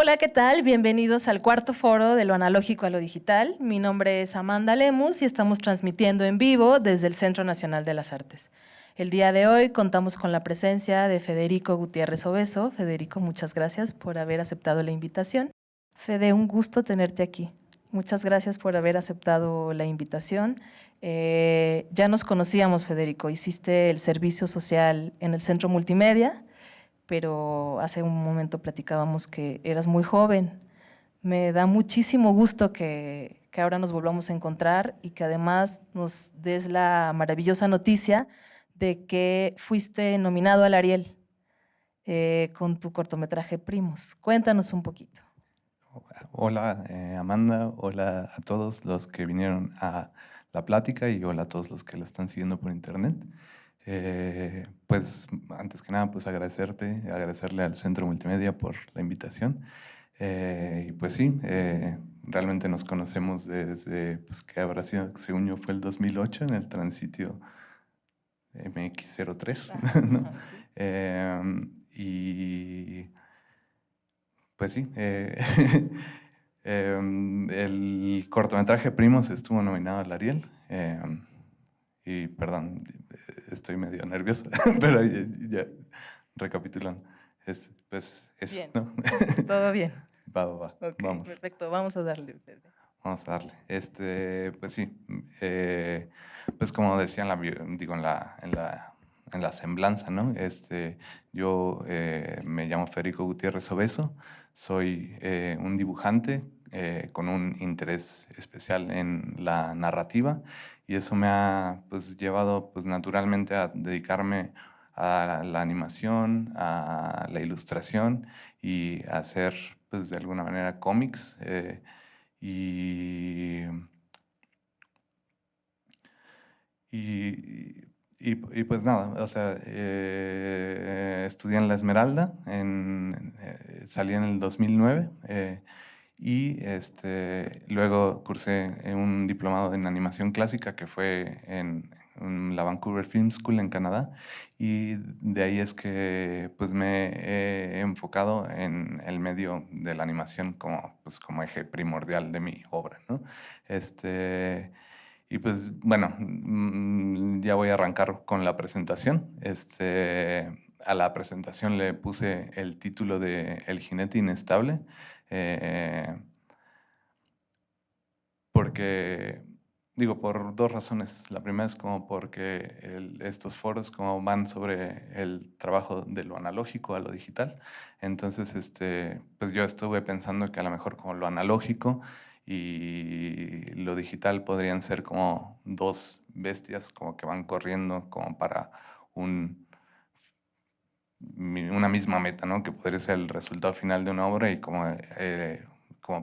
Hola, ¿qué tal? Bienvenidos al cuarto foro de lo analógico a lo digital. Mi nombre es Amanda Lemus y estamos transmitiendo en vivo desde el Centro Nacional de las Artes. El día de hoy contamos con la presencia de Federico Gutiérrez Obeso. Federico, muchas gracias por haber aceptado la invitación. Fede, un gusto tenerte aquí. Muchas gracias por haber aceptado la invitación. Ya nos conocíamos, Federico. Hiciste el servicio social en el Centro Multimedia, pero hace un momento platicábamos que eras muy joven. Me da muchísimo gusto que ahora nos volvamos a encontrar y que además nos des la maravillosa noticia de que fuiste nominado al Ariel con tu cortometraje Primos. Cuéntanos un poquito. Hola Amanda, hola a todos los que vinieron a la plática y hola a todos los que la están siguiendo por internet. Pues antes que nada, pues agradecerle al Centro Multimedia por la invitación. Y pues sí, realmente nos conocemos desde, pues que habrá sido, según yo, fue el 2008 en el Transitio MX-03, ¿no? Sí. Y pues sí, el cortometraje Primos estuvo nominado al Ariel. Y perdón, estoy medio nervioso, pero ya recapitulando. Pues eso, Bien, ¿no? todo bien. Va, Ok, vamos. perfecto. Vamos a darle, Fede. Vamos a darle. Pues sí, pues como decía digo, en la semblanza, ¿no? Yo me llamo Federico Gutiérrez Obeso, soy un dibujante con un interés especial en la narrativa y eso me ha pues, llevado pues, naturalmente a dedicarme a la animación, a la ilustración y a hacer pues, de alguna manera cómics. Y, y, pues nada, o sea, estudié en La Esmeralda, salí en el 2009 y luego cursé un diplomado en animación clásica que fue en la Vancouver Film School en Canadá y de ahí es que pues me he enfocado en el medio de la animación como, pues, como eje primordial de mi obra, ¿no? Y pues bueno, ya voy a arrancar con la presentación. A la presentación le puse el título de El jinete inestable, porque, digo, por dos razones. La primera es como porque estos foros como van sobre el trabajo de lo analógico a lo digital. Entonces, pues yo estuve pensando que a lo mejor como lo analógico y lo digital podrían ser como dos bestias como que van corriendo como para una misma meta, ¿no? Que podría ser el resultado final de una obra y como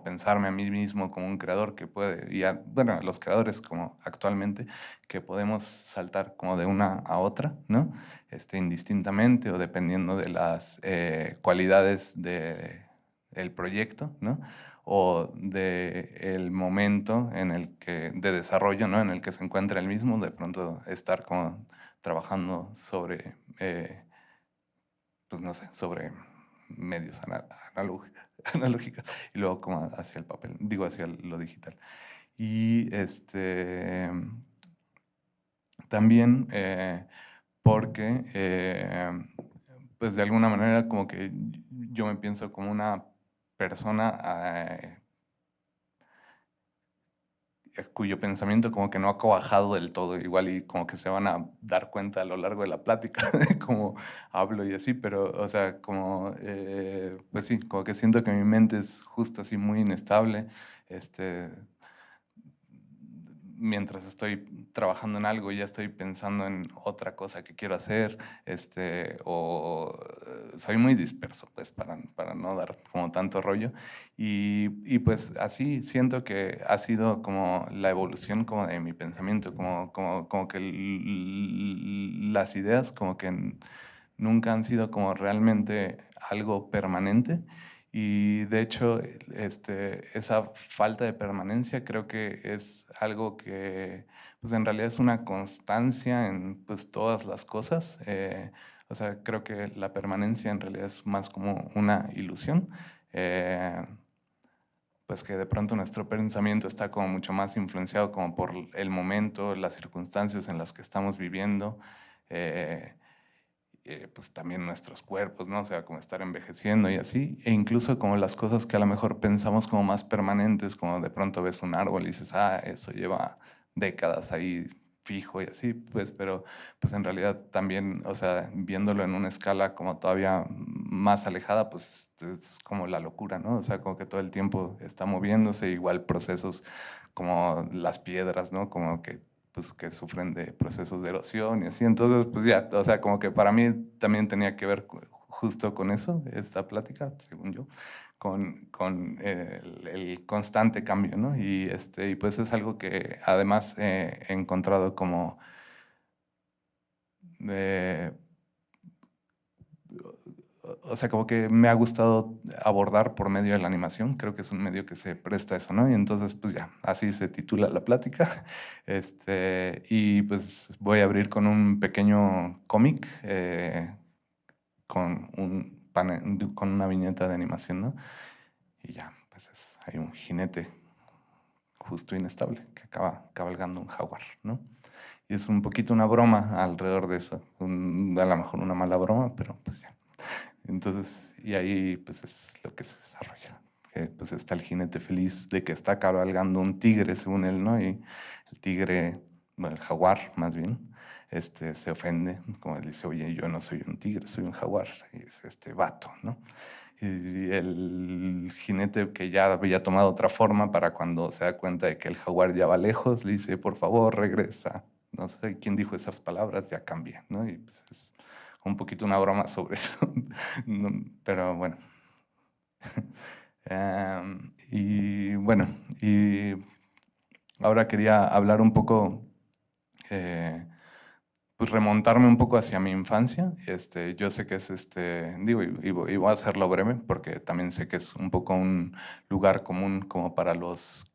pensarme a mí mismo como un creador que puede, bueno, a los creadores como actualmente, que podemos saltar como de una a otra, ¿no? Indistintamente o dependiendo de las cualidades del proyecto, ¿no? O del momento de desarrollo, ¿no? En el que se encuentra el mismo, de pronto estar como trabajando sobre pues no sé, sobre medios analógicos y luego como hacia el papel, digo hacia lo digital. Y también porque pues de alguna manera como que yo me pienso como una persona cuyo pensamiento como que no ha cuajado del todo, igual y como que se van a dar cuenta a lo largo de la plática de cómo hablo y así, pero, o sea, como, pues sí, como que siento que mi mente es justo así muy inestable, mientras estoy trabajando en algo ya estoy pensando en otra cosa que quiero hacer, soy muy disperso, pues, para no dar como tanto rollo. Y pues así siento que ha sido como la evolución como de mi pensamiento, como que las ideas como que nunca han sido como realmente algo permanente. Y de hecho, esa falta de permanencia creo que es algo que pues en realidad es una constancia en pues, todas las cosas. O sea, creo que la permanencia en realidad es más como una ilusión. pues que de pronto nuestro pensamiento está como mucho más influenciado como por el momento, las circunstancias en las que estamos viviendo, pues también nuestros cuerpos, ¿no? O sea, como estar envejeciendo y así, e incluso como las cosas que a lo mejor pensamos como más permanentes, como de pronto ves un árbol y dices, ah, eso lleva décadas ahí fijo y así, pues, pero pues en realidad también, o sea, viéndolo en una escala como todavía más alejada, pues es como la locura, ¿no? O sea, como que todo el tiempo está moviéndose, igual procesos como las piedras, ¿no? Como que pues que sufren de procesos de erosión y así. Entonces, pues ya, o sea, como que para mí también tenía que ver justo con eso, esta plática, según yo, con el constante cambio, ¿no? Y pues es algo que además he encontrado como eh, o sea, como que me ha gustado abordar por medio de la animación, creo que es un medio que se presta a eso, ¿no? Y entonces, pues ya, así se titula la plática. Y pues voy a abrir con un pequeño cómic, con con una viñeta de animación, ¿no? Y ya, pues hay un jinete justo inestable que acaba cabalgando un jaguar, ¿no? Y es un poquito una broma alrededor de eso, a lo mejor una mala broma, pero pues ya. Entonces, y ahí pues es lo que se desarrolla. Que, pues está el jinete feliz de que está cabalgando un tigre, según él, ¿no? Y el tigre, bueno, el jaguar más bien, se ofende, como él dice, oye, yo no soy un tigre, soy un jaguar, y es este vato, ¿no? Y el jinete que ya había tomado otra forma para cuando se da cuenta de que el jaguar ya va lejos, le dice, por favor, regresa. No sé quién dijo esas palabras, ya cambia, ¿no? Y pues es un poquito una broma sobre eso. Pero bueno. Y bueno, y ahora quería hablar un poco, pues remontarme un poco hacia mi infancia. Yo sé que es, digo, y voy a hacerlo breve, porque también sé que es un poco un lugar común como para los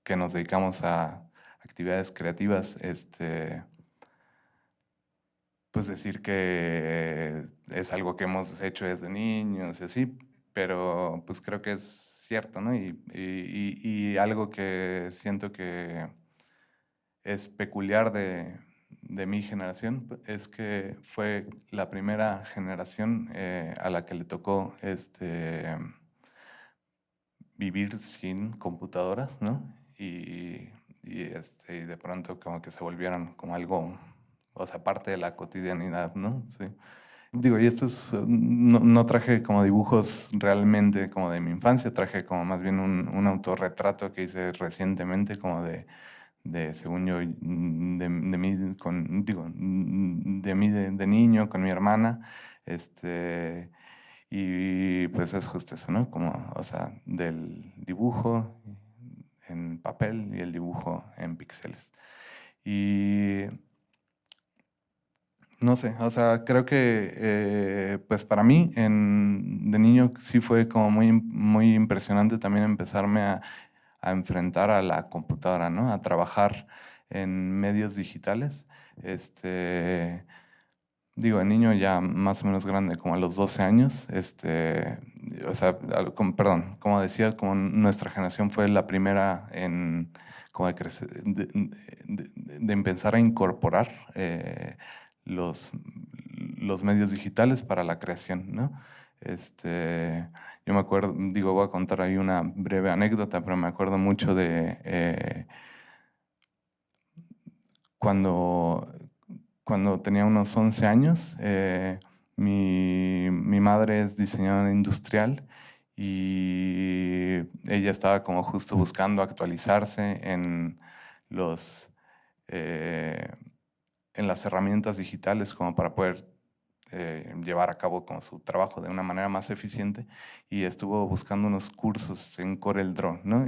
que nos dedicamos a actividades creativas, pues decir que es algo que hemos hecho desde niños y así, pero pues creo que es cierto, ¿no? Y algo que siento que es peculiar de mi generación es que fue la primera generación a la que le tocó vivir sin computadoras, ¿no? Y de pronto como que se volvieron como algo, o sea, parte de la cotidianidad, ¿no? Sí. Digo, y esto es, no traje como dibujos realmente como de mi infancia, traje como más bien un autorretrato que hice recientemente como según yo, de mí, digo, de mí de niño con mi hermana, y pues es justo eso, ¿no? Como, o sea, del dibujo en papel y el dibujo en píxeles. Y no sé, o sea, creo que pues para mí de niño sí fue como muy impresionante también empezarme a enfrentar a la computadora, ¿no? A trabajar en medios digitales. Digo, el niño ya más o menos grande, como a los 12 años, o sea, perdón, como decía, como nuestra generación fue la primera en como de, de empezar a incorporar los, los medios digitales para la creación, ¿no? Yo me acuerdo, digo, voy a contar ahí una breve anécdota, pero me acuerdo mucho de cuando, cuando tenía unos 11 años, mi madre es diseñadora industrial y ella estaba como justo buscando actualizarse los, eh, en las herramientas digitales como para poder llevar a cabo como su trabajo de una manera más eficiente y estuvo buscando unos cursos en CorelDRAW, ¿no?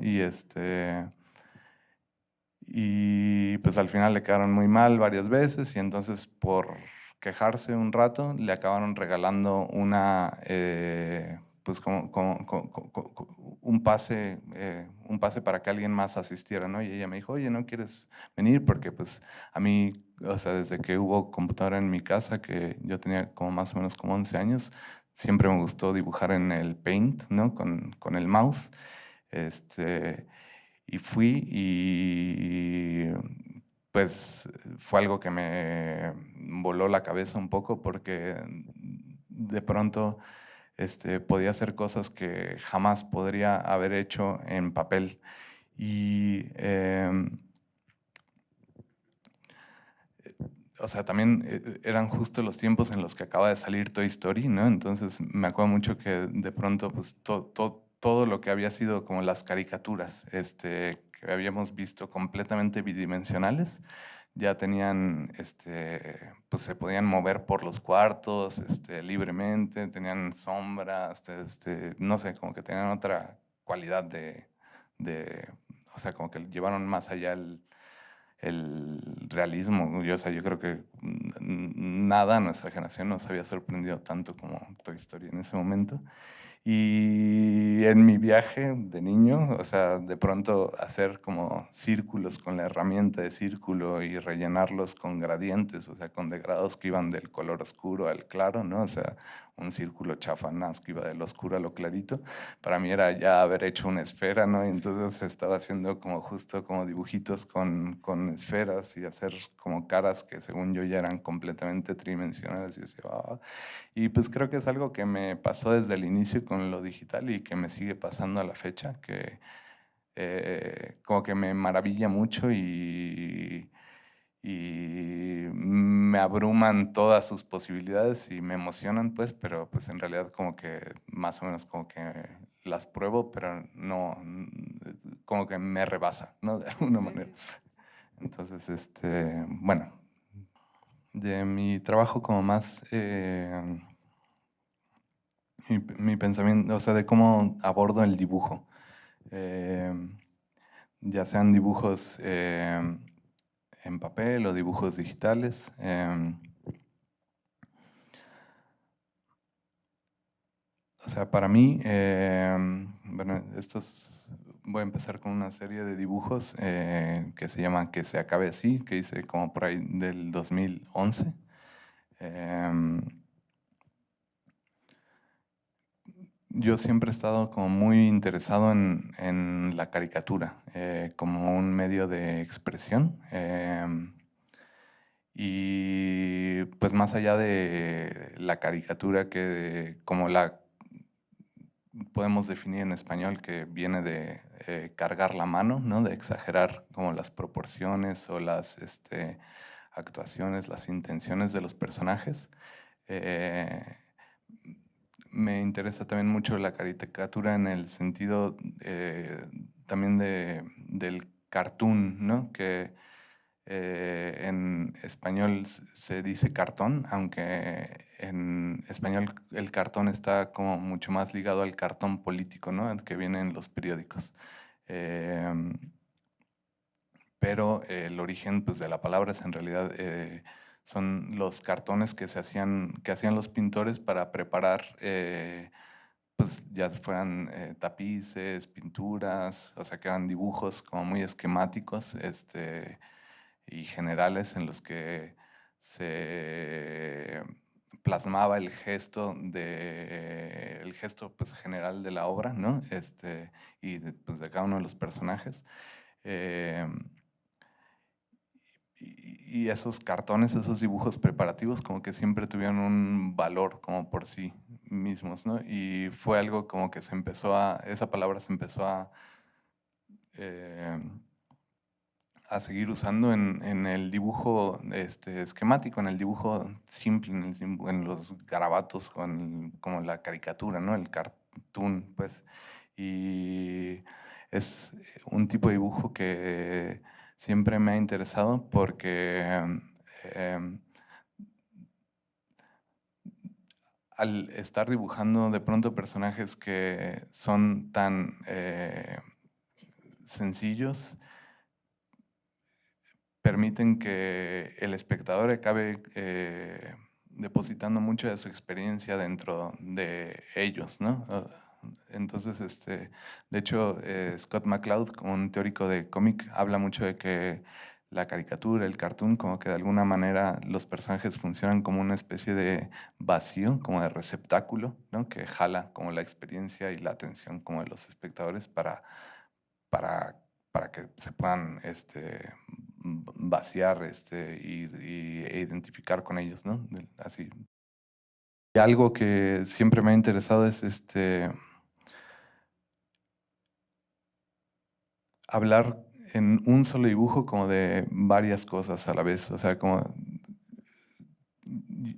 Y pues al final le quedaron muy mal varias veces y entonces por quejarse un rato le acabaron regalando pues un pase para que alguien más asistiera, ¿no? Y ella me dijo, oye, ¿no quieres venir? Porque pues a mí, o sea, desde que hubo computadora en mi casa, que yo tenía como más o menos como 11 años, siempre me gustó dibujar en el Paint, ¿no? Con el mouse. Y fui y pues fue algo que me voló la cabeza un poco porque de pronto podía hacer cosas que jamás podría haber hecho en papel. Y o sea, también eran justo los tiempos en los que acaba de salir Toy Story, ¿no? Entonces me acuerdo mucho que de pronto, pues todo lo que había sido como las caricaturas, que habíamos visto completamente bidimensionales, ya tenían, pues se podían mover por los cuartos, libremente, tenían sombras, no sé, como que tenían otra cualidad o sea, como que llevaron más allá el realismo. O sea, yo creo que nada a nuestra generación nos había sorprendido tanto como Toy Story en ese momento. Y en mi viaje de niño, o sea, de pronto hacer como círculos con la herramienta de círculo y rellenarlos con gradientes, o sea, con degrados que iban del color oscuro al claro, ¿no? O sea, un círculo chafanás que iba del oscuro a lo clarito. Para mí era ya haber hecho una esfera, ¿no? Y entonces estaba haciendo como justo como dibujitos con esferas y hacer como caras que según yo ya eran completamente tridimensionales. Y decía, "Ah". Y pues creo que es algo que me pasó desde el inicio con lo digital y que me sigue pasando a la fecha, que como que me maravilla mucho y me abruman todas sus posibilidades y me emocionan, pues, pero pues en realidad como que más o menos como que las pruebo, pero no, como que me rebasa, ¿no? De alguna manera. Entonces, bueno, de mi trabajo como más, mi pensamiento, o sea, de cómo abordo el dibujo. Eh, ya sean dibujos en papel o dibujos digitales. O sea, para mí, bueno, voy a empezar con una serie de dibujos que se llama Que se acabe así, que hice como por ahí del 2011. Em, yo siempre he estado como muy interesado en la caricatura como un medio de expresión. Y pues más allá de la caricatura que como la podemos definir en español, que viene de cargar la mano, ¿no? De exagerar como las proporciones o las actuaciones, las intenciones de los personajes. Eh, Me interesa también mucho la caricatura en el sentido también del cartoon, ¿no? Que en español se dice cartón, aunque en español el cartón está como mucho más ligado al cartón político, ¿no? El que viene en los periódicos. Em, pero el origen pues, de la palabra es en realidad son los cartones que hacían los pintores para preparar pues ya fueran tapices, pinturas, o sea que eran dibujos como muy esquemáticos, y generales en los que se plasmaba el gesto pues, general de la obra, ¿no? Y pues, de cada uno de los personajes. Eh, y esos cartones, esos dibujos preparativos, como que siempre tuvieron un valor como por sí mismos, ¿no? Y fue algo como que esa palabra se empezó eh, a seguir usando en el dibujo esquemático, en el dibujo simple, en los garabatos, como la caricatura, ¿no? El cartoon, pues. Y es un tipo de dibujo que siempre me ha interesado porque em, al estar dibujando de pronto personajes que son tan sencillos, permiten que el espectador acabe depositando mucha de su experiencia dentro de ellos, ¿no? Entonces, de hecho, Scott McCloud, como un teórico de cómic, habla mucho de que la caricatura, el cartoon, como que de alguna manera los personajes funcionan como una especie de vacío, como de receptáculo, ¿no? Que jala como la experiencia y la atención como de los espectadores para, para que se puedan vaciar e identificar con ellos, ¿no? Así. Y algo que siempre me ha interesado es hablar en un solo dibujo como de varias cosas a la vez. O sea, como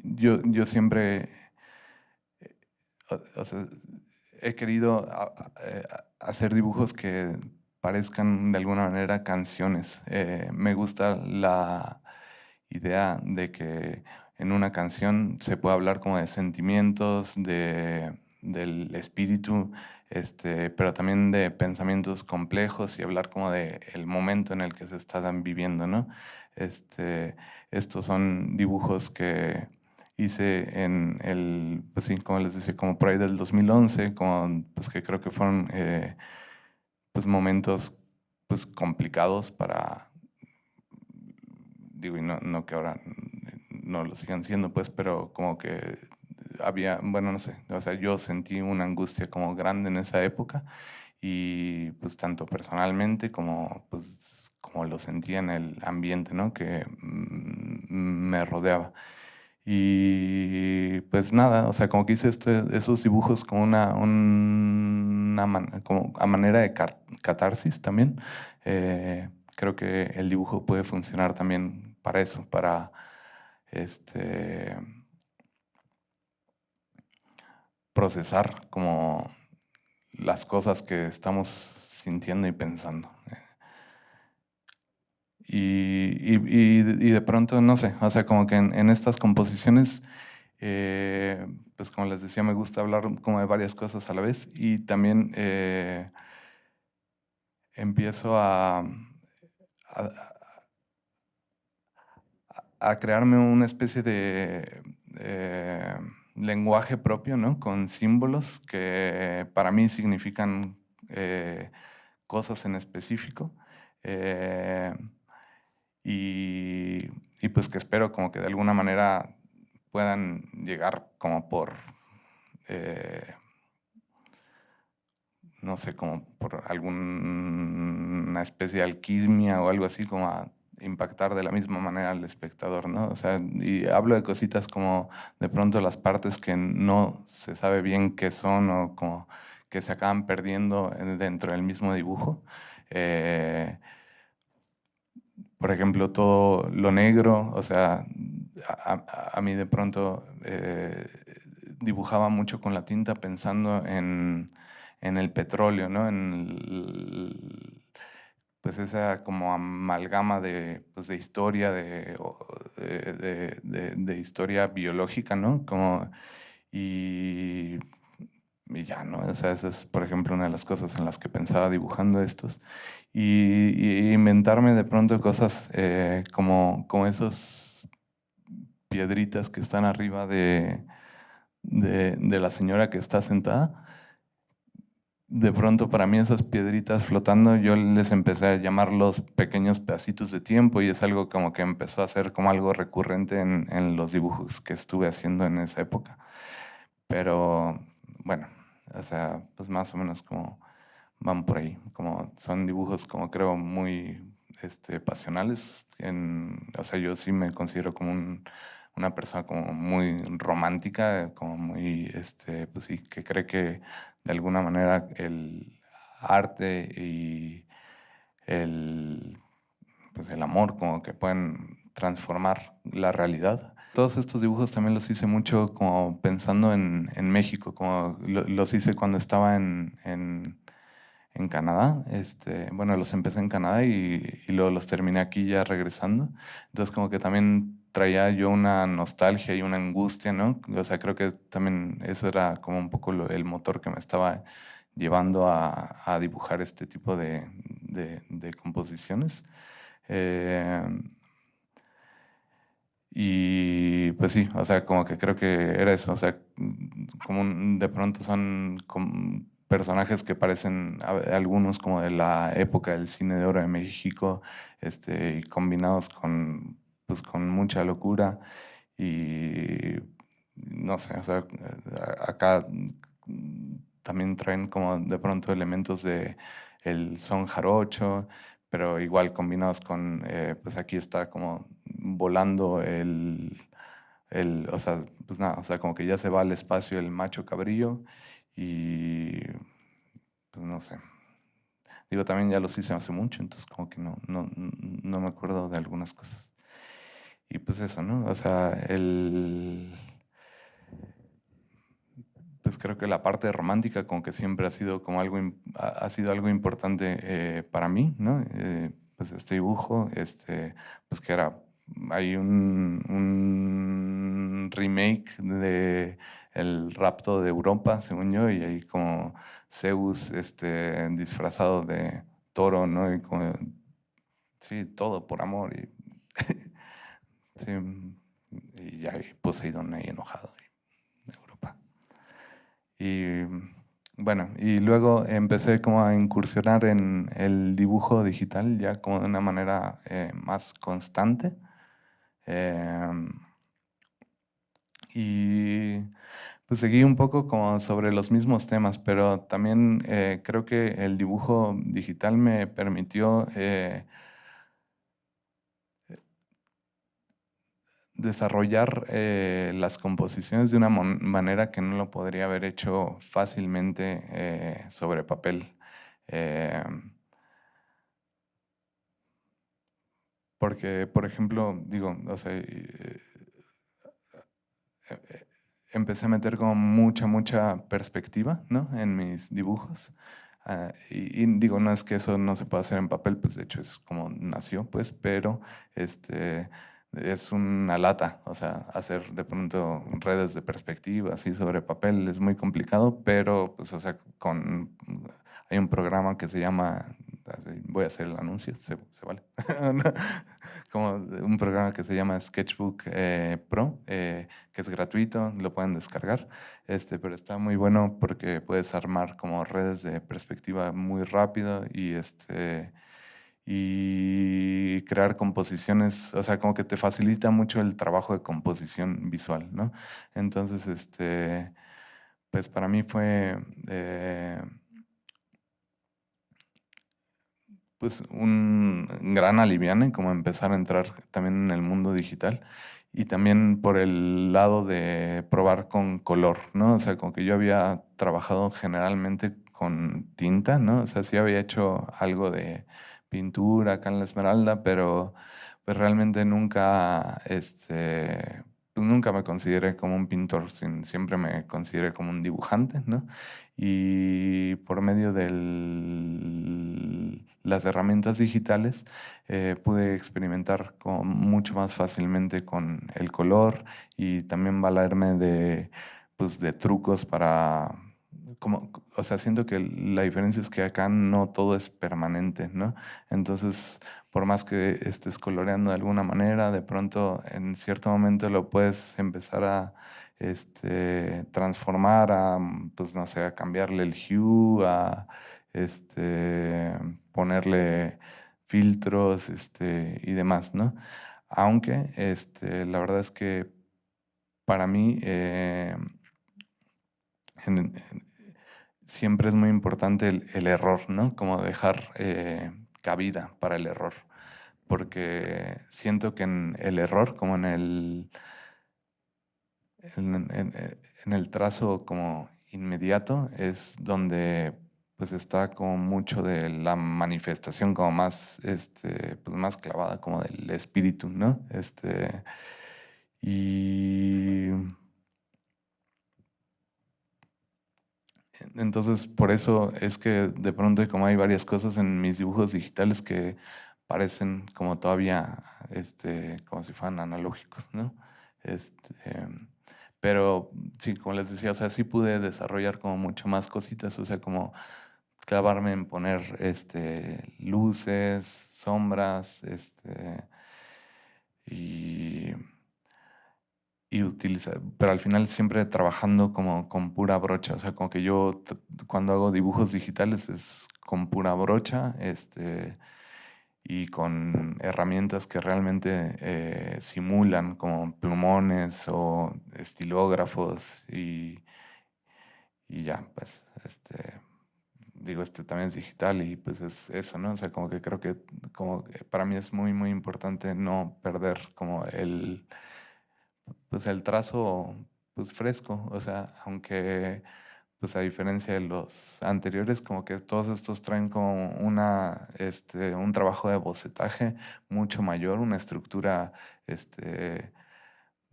yo siempre, o sea, he querido hacer dibujos que parezcan de alguna manera canciones. Me gusta la idea de que en una canción se puede hablar como de sentimientos, del espíritu, pero también de pensamientos complejos y hablar como de el momento en el que se están viviendo, ¿no? Estos son dibujos que hice en pues sí, como les decía, como por ahí del 2011, pues que creo que fueron pues momentos pues complicados digo, y no que ahora no lo sigan siendo, pues, pero como que había, bueno, no sé, o sea, yo sentí una angustia como grande en esa época y pues tanto personalmente como pues como lo sentía en el ambiente, ¿no? Que me rodeaba. Y pues nada, o sea, como que hice esos dibujos como como a manera de catarsis también. Creo que el dibujo puede funcionar también para eso, para este, procesar como las cosas que estamos sintiendo y pensando. Y de pronto, no sé, o sea, como que en estas composiciones, pues como les decía, me gusta hablar como de varias cosas a la vez y también empiezo a crearme una especie de lenguaje propio, ¿no? Con símbolos que para mí significan cosas en específico. Eh, y, y pues que espero como que de alguna manera puedan llegar como eh, no sé, como por alguna especie de alquimia o algo así, como a impactar de la misma manera al espectador, ¿no? O sea, y hablo de cositas como de pronto las partes que no se sabe bien qué son o como que se acaban perdiendo dentro del mismo dibujo. Eh, por ejemplo, todo lo negro, o sea, a mí de pronto dibujaba mucho con la tinta pensando en el petróleo, ¿no? Pues esa como amalgama pues de historia, de historia biológica, ¿no? Y, y ya, ¿no? O sea, esa es, por ejemplo, una de las cosas en las que pensaba dibujando estos. Y inventarme de pronto cosas como esos piedritas que están arriba de la señora que está sentada. De pronto para mí esas piedritas flotando, yo les empecé a llamar los pequeños pedacitos de tiempo y es algo como que empezó a ser como algo recurrente en los dibujos que estuve haciendo en esa época. Pero bueno, o sea, pues más o menos como van por ahí, como son dibujos como creo muy pasionales. O sea, yo sí me considero como una persona como muy romántica, como muy, pues sí, que cree que de alguna manera el arte y el, pues el amor como que pueden transformar la realidad. Todos estos dibujos también los hice mucho como pensando en México, como los hice cuando estaba en Canadá. Bueno, los empecé en Canadá y luego los terminé aquí ya regresando. Entonces como que también traía yo una nostalgia y una angustia, ¿no? O sea, creo que también eso era como un poco el motor que me estaba llevando a dibujar este tipo de composiciones. Eh, y pues sí, o sea, como que creo que era eso, o sea, de pronto son personajes que parecen algunos como de la época del cine de oro de México, y combinados con, pues, con mucha locura y no sé, o sea, acá también traen como de pronto elementos de el son jarocho, pero igual combinados con, pues aquí está como volando o sea, pues nada, o sea, como que ya se va al espacio el macho cabrillo y pues no sé. Digo, también ya los hice hace mucho, entonces como que no me acuerdo de algunas cosas. Y pues eso, ¿no? O sea, pues creo que la parte romántica como que siempre ha sido como algo, ha sido algo importante para mí, ¿no? Pues este dibujo, pues que era, hay un remake de El rapto de Europa, según yo, y hay como Zeus, disfrazado de toro, ¿no? Y como, sí, todo por amor, y, sí, y ya hay Poseidón ahí enojado, de Europa. Y bueno, y luego empecé como a incursionar en el dibujo digital ya como de una manera más constante. Em, y pues seguí un poco como sobre los mismos temas, pero también creo que el dibujo digital me permitió desarrollar las composiciones de una manera que no lo podría haber hecho fácilmente sobre papel. Porque, por ejemplo, digo, o sea, eh, empecé a meter como mucha perspectiva, ¿no? En mis dibujos. Y digo, no es que eso no se pueda hacer en papel, pues de hecho es como nació, pues, pero es una lata, o sea, hacer de pronto redes de perspectiva así sobre papel es muy complicado, pero pues, o sea, hay un programa que se llama, voy a hacer el anuncio, se vale, como un programa que se llama Sketchbook Pro, que es gratuito, lo pueden descargar, pero está muy bueno porque puedes armar como redes de perspectiva muy rápido y crear composiciones, o sea, como que te facilita mucho el trabajo de composición visual, ¿no? Entonces, pues para mí fue pues un gran aliviane como empezar a entrar también en el mundo digital y también por el lado de probar con color, ¿no? O sea, como que yo había trabajado generalmente con tinta, ¿no? O sea, sí había hecho algo de pintura acá en la Esmeralda, pero pues realmente nunca, pues nunca me consideré como un pintor, siempre me consideré como un dibujante, ¿no? Y por medio de las herramientas digitales pude experimentar mucho más fácilmente con el color y también valerme pues, de trucos para, como, o sea, siento que la diferencia es que acá no todo es permanente, ¿no? Entonces, por más que estés coloreando de alguna manera, de pronto en cierto momento lo puedes empezar a transformar a, pues no sé, a cambiarle el hue, a ponerle filtros y demás, ¿no? Aunque la verdad es que para mí en- en- siempre es muy importante el error, ¿no? Como dejar cabida para el error, porque siento que en el error, como en el trazo como inmediato es donde pues está como mucho de la manifestación como más, pues más clavada como del espíritu, ¿no? Y entonces por eso es que de pronto como hay varias cosas en mis dibujos digitales que parecen como todavía, como si fueran analógicos, ¿no? Este, pero sí, como les decía, o sea, sí pude desarrollar como mucho más cositas, o sea, como clavarme en poner luces, sombras, y, y utilizar, pero al final siempre trabajando como con pura brocha, o sea, como que yo cuando hago dibujos digitales es con pura brocha, y con herramientas que realmente simulan como plumones o estilógrafos y ya, pues, digo, también es digital y pues es eso, ¿no? O sea, como que creo que como para mí es muy, muy importante no perder como pues el trazo, pues fresco, o sea, aunque pues a diferencia de los anteriores, como que todos estos traen como un trabajo de bocetaje mucho mayor, una estructura,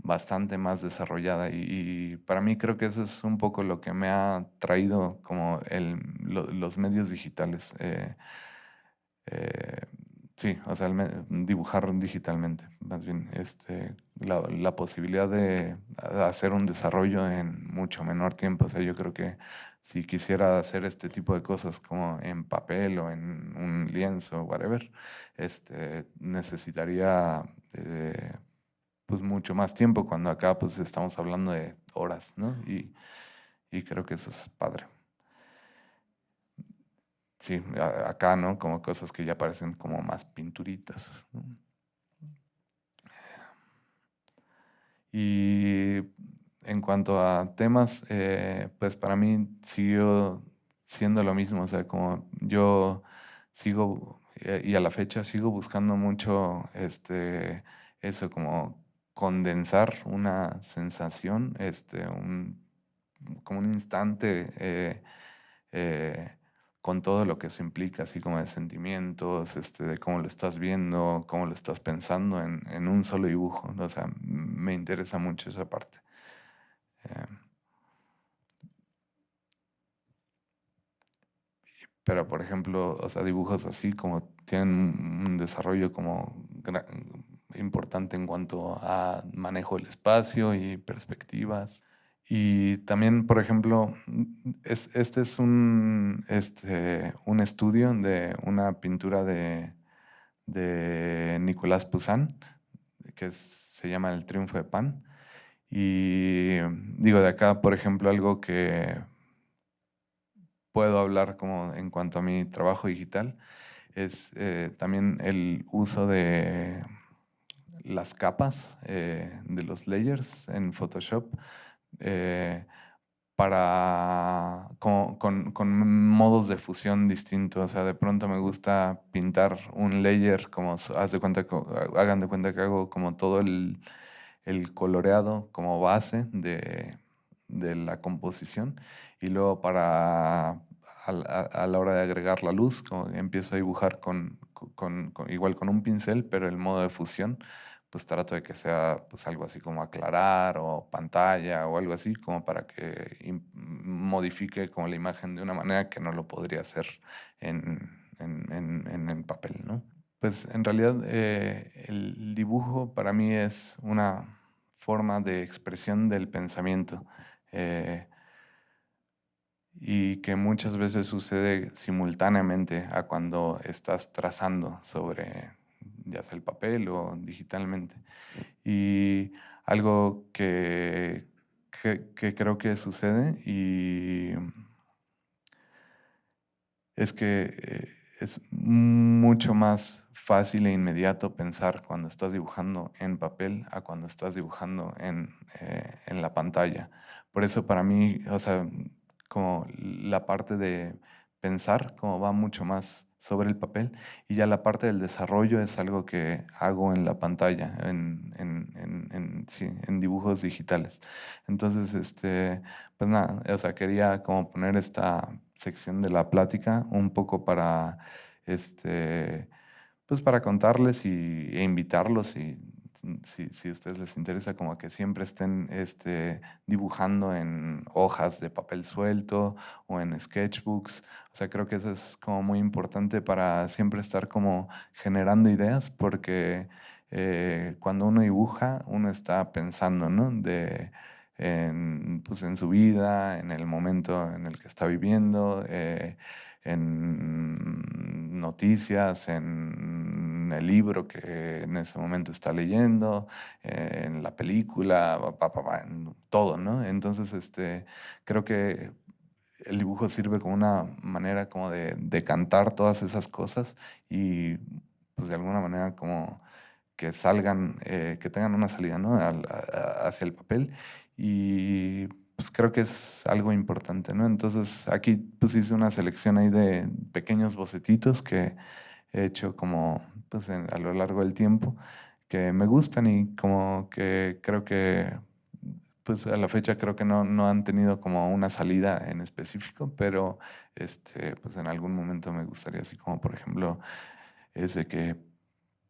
bastante más desarrollada y para mí creo que eso es un poco lo que me ha traído como los medios digitales. Eh, sí, o sea, dibujar digitalmente, más bien, la posibilidad de hacer un desarrollo en mucho menor tiempo. O sea, yo creo que si quisiera hacer este tipo de cosas como en papel o en un lienzo, whatever, necesitaría pues mucho más tiempo, cuando acá pues estamos hablando de horas, ¿no? Y creo que eso es padre. Sí, acá, ¿no? Como cosas que ya parecen como más pinturitas, ¿no? Y en cuanto a temas, pues para mí siguió siendo lo mismo, o sea, como yo sigo, y a la fecha sigo buscando mucho, eso, como condensar una sensación, como un instante, eh, con todo lo que eso implica, así como de sentimientos, de cómo lo estás viendo, cómo lo estás pensando en un solo dibujo, ¿no? O sea, me interesa mucho esa parte. Eh, pero, por ejemplo, o sea, dibujos así como tienen un desarrollo como importante en cuanto a manejo del espacio y perspectivas. Y también, por ejemplo, este es un estudio de una pintura de Nicolás Poussin, se llama El triunfo de Pan. Y digo, de acá, por ejemplo, algo que puedo hablar como en cuanto a mi trabajo digital es también el uso de las capas, de los layers en Photoshop, eh, con modos de fusión distintos. O sea, de pronto me gusta pintar un layer como, hagan de cuenta que hago como todo el coloreado como base de la composición, y luego a la hora de agregar la luz, como empiezo a dibujar igual con un pincel, pero el modo de fusión pues trato de que sea pues algo así como aclarar o pantalla o algo así, como para que modifique como la imagen de una manera que no lo podría hacer en el papel, ¿no? Pues en realidad el dibujo para mí es una forma de expresión del pensamiento, eh, y que muchas veces sucede simultáneamente a cuando estás trazando sobre ya sea el papel o digitalmente. Y algo que creo que sucede es que es mucho más fácil e inmediato pensar cuando estás dibujando en papel a cuando estás dibujando en la pantalla. Por eso para mí, o sea, como la parte de pensar como va mucho más sobre el papel, y ya la parte del desarrollo es algo que hago en la pantalla, sí, en dibujos digitales. Entonces, pues nada, o sea, quería como poner esta sección de la plática un poco para, pues para contarles e invitarlos, y si a ustedes les interesa, como que siempre estén dibujando en hojas de papel suelto o en sketchbooks. O sea, creo que eso es como muy importante para siempre estar como generando ideas, porque cuando uno dibuja, uno está pensando, ¿no? Pues en su vida, en el momento en el que está viviendo. en noticias, en el libro que en ese momento está leyendo, en la película, en todo, ¿no? Entonces, creo que el dibujo sirve como una manera como de cantar todas esas cosas y pues de alguna manera como que salgan, que tengan una salida, ¿no? Hacia el papel y pues creo que es algo importante, ¿no? Entonces aquí pues hice una selección ahí de pequeños bocetitos que he hecho como pues a lo largo del tiempo que me gustan y como que creo que pues a la fecha creo que no han tenido como una salida en específico, pero pues en algún momento me gustaría así como por ejemplo ese que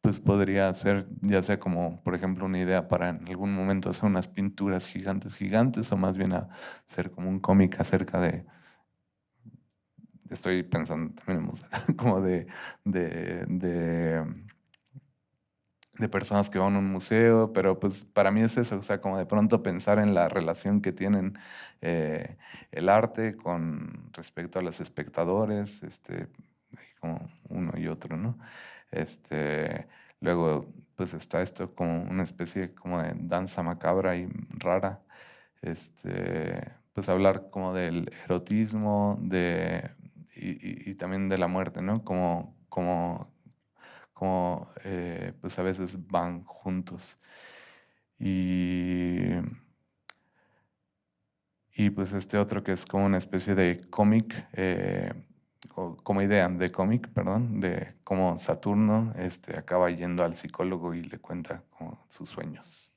pues podría ser ya sea como por ejemplo una idea para en algún momento hacer unas pinturas gigantes gigantes o más bien hacer como un cómic acerca de estoy pensando también en como de de personas que van a un museo, pero pues para mí es eso, o sea, como de pronto pensar en la relación que tienen el arte con respecto a los espectadores, como uno y otro, ¿no? Luego, pues está esto como una especie como de danza macabra y rara, pues hablar como del erotismo, y también de la muerte, ¿no? Como pues a veces van juntos. Y, y pues este otro que es como una especie de cómic, o como idea de cómic, perdón, de cómo Saturno acaba yendo al psicólogo y le cuenta como sus sueños.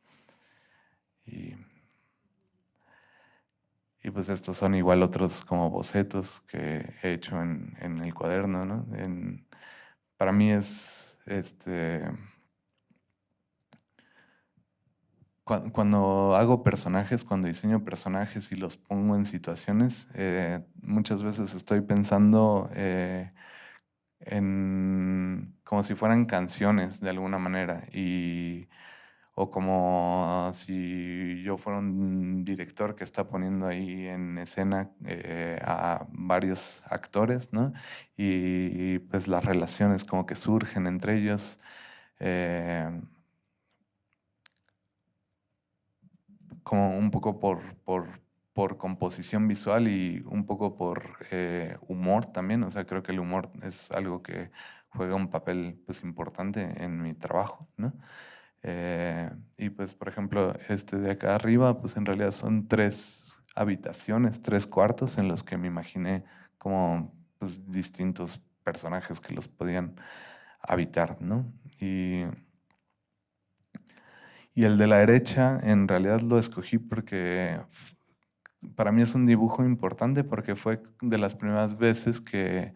Y, y pues estos son igual otros como bocetos que he hecho en el cuaderno, ¿no? Para mí es cuando hago personajes, cuando diseño personajes y los pongo en situaciones, muchas veces estoy pensando en como si fueran canciones de alguna manera o como si yo fuera un director que está poniendo ahí en escena a varios actores, ¿no? Y pues las relaciones como que surgen entre ellos. eh, Como un poco por composición visual y un poco por humor también. O sea, creo que el humor es algo que juega un papel pues, importante en mi trabajo, ¿no? Y pues, por ejemplo, este de acá arriba, pues en realidad son 3 habitaciones, 3 cuartos en los que me imaginé como pues, distintos personajes que los podían habitar, ¿no? Y el de la derecha, en realidad lo escogí porque para mí es un dibujo importante porque fue de las primeras veces que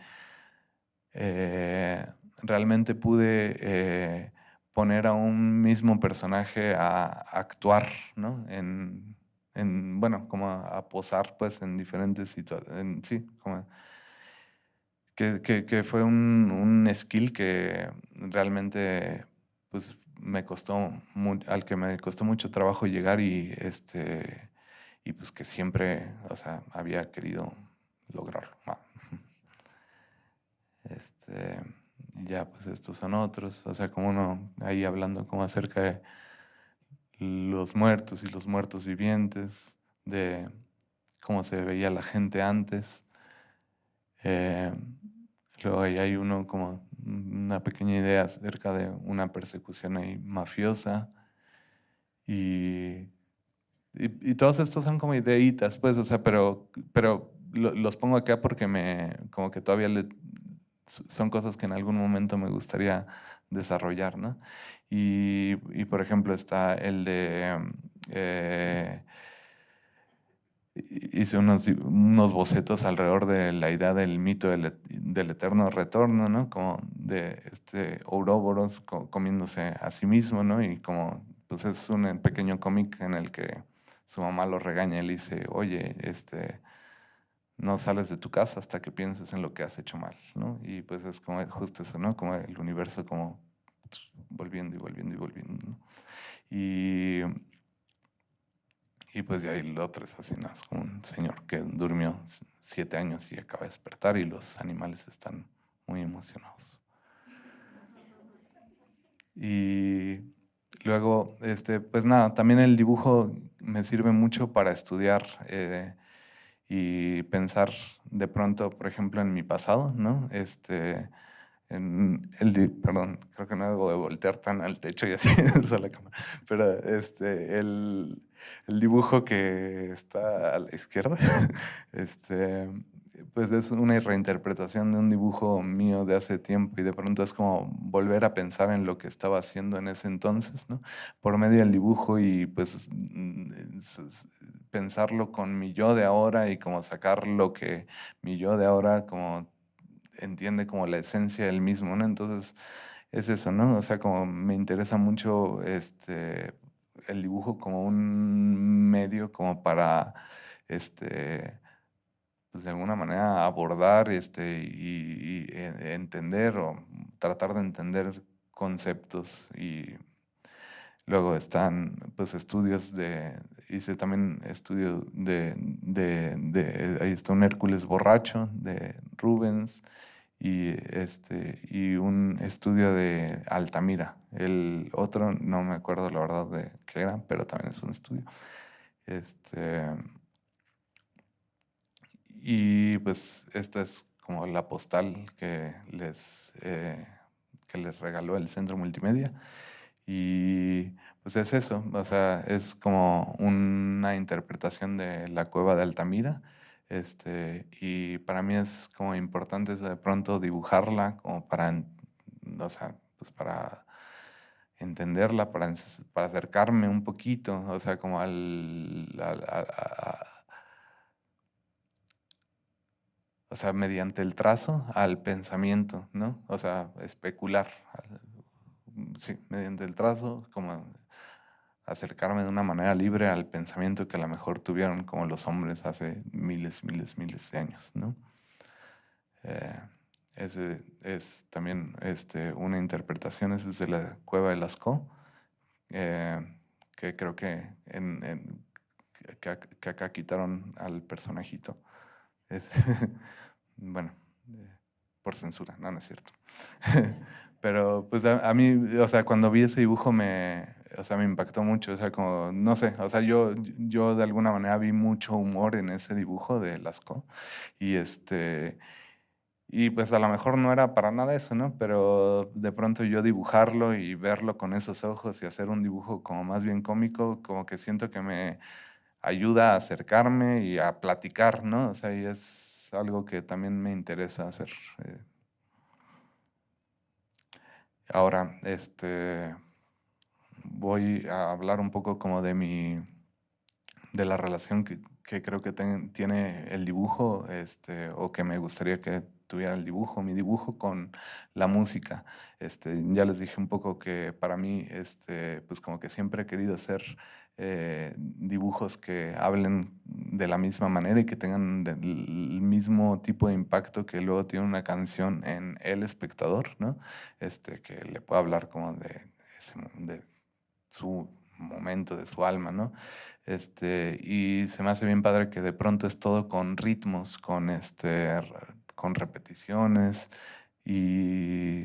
eh, realmente pude poner a un mismo personaje a actuar, ¿no? Bueno, como a posar pues en diferentes situaciones, sí, como que fue un skill que realmente pues me costó al que me costó mucho trabajo llegar y pues que siempre, o sea, había querido lograrlo. Este, ya pues estos son otros, o sea, como uno ahí hablando como acerca de los muertos y los muertos vivientes, de cómo se veía la gente antes. Eh, Luego ahí hay uno como una pequeña idea acerca de una persecución ahí mafiosa y, y todos estos son como ideitas, pues, o sea, pero los pongo acá porque como que todavía son cosas que en algún momento me gustaría desarrollar, ¿no? Y por ejemplo está el de hice unos bocetos alrededor de la idea del mito del eterno retorno, ¿no? Como de Ouroboros comiéndose a sí mismo, ¿no? Y como, pues es un pequeño cómic en el que su mamá lo regaña y le dice, oye, no sales de tu casa hasta que pienses en lo que has hecho mal, ¿no? Y pues es como justo eso, ¿no? Como el universo como volviendo y volviendo y volviendo, ¿no? Y Y pues de ahí el otro es así, ¿no? Es como un señor que durmió 7 años y acaba de despertar y los animales están muy emocionados. Y luego, pues nada, también el dibujo me sirve mucho para estudiar y pensar de pronto, por ejemplo, en mi pasado, ¿no? Perdón, creo que no debo de voltear tan al techo y así usa la cámara, pero el dibujo que está a la izquierda, este, pues es una reinterpretación de un dibujo mío de hace tiempo y de pronto es como volver a pensar en lo que estaba haciendo en ese entonces, ¿no? Por medio del dibujo y pues pensarlo con mi yo de ahora y como sacar lo que mi yo de ahora como entiende como la esencia del mismo, ¿no? Entonces, es eso, ¿no? O sea, como me interesa mucho el dibujo como un medio como para, pues de alguna manera abordar y entender o tratar de entender conceptos y luego están pues estudios hice también estudio ahí está un Hércules borracho de Rubens y un estudio de Altamira. El otro no me acuerdo la verdad de qué era, pero también es un estudio. Este, y pues esta es como la postal que les regaló el Centro Multimedia. Y pues es eso, o sea, es como una interpretación de la cueva de Altamira. Y para mí es como importante eso de pronto dibujarla como o sea, pues para entenderla, para acercarme un poquito, o sea, como o sea, mediante el trazo al pensamiento, ¿no? O sea, especular. Sí, mediante el trazo, como acercarme de una manera libre al pensamiento que a lo mejor tuvieron como los hombres hace miles, miles, miles de años, ¿no? Eh, ese es también una interpretación, esa es de la Cueva de Lascaux, que creo que, que acá quitaron al personajito. Es- bueno, eh, por censura, no, no es cierto. Pero pues a mí, o sea, cuando vi ese dibujo o sea, me impactó mucho, o sea, como, no sé, o sea, yo de alguna manera vi mucho humor en ese dibujo de Lascaux y y pues a lo mejor no era para nada eso, ¿no? Pero de pronto yo dibujarlo y verlo con esos ojos y hacer un dibujo como más bien cómico, como que siento que me ayuda a acercarme y a platicar, ¿no? O sea, y es algo que también me interesa hacer. Ahora, voy a hablar un poco como de la relación que creo que tiene el dibujo, o que me gustaría que tuviera el dibujo, mi dibujo con la música. Ya les dije un poco que para mí, pues como que siempre he querido hacer dibujos que hablen de la misma manera y que tengan el mismo tipo de impacto que luego tiene una canción en el espectador, ¿no? Que le pueda hablar como de su momento, de su alma, ¿no? Y se me hace bien padre que de pronto es todo con ritmos, con repeticiones y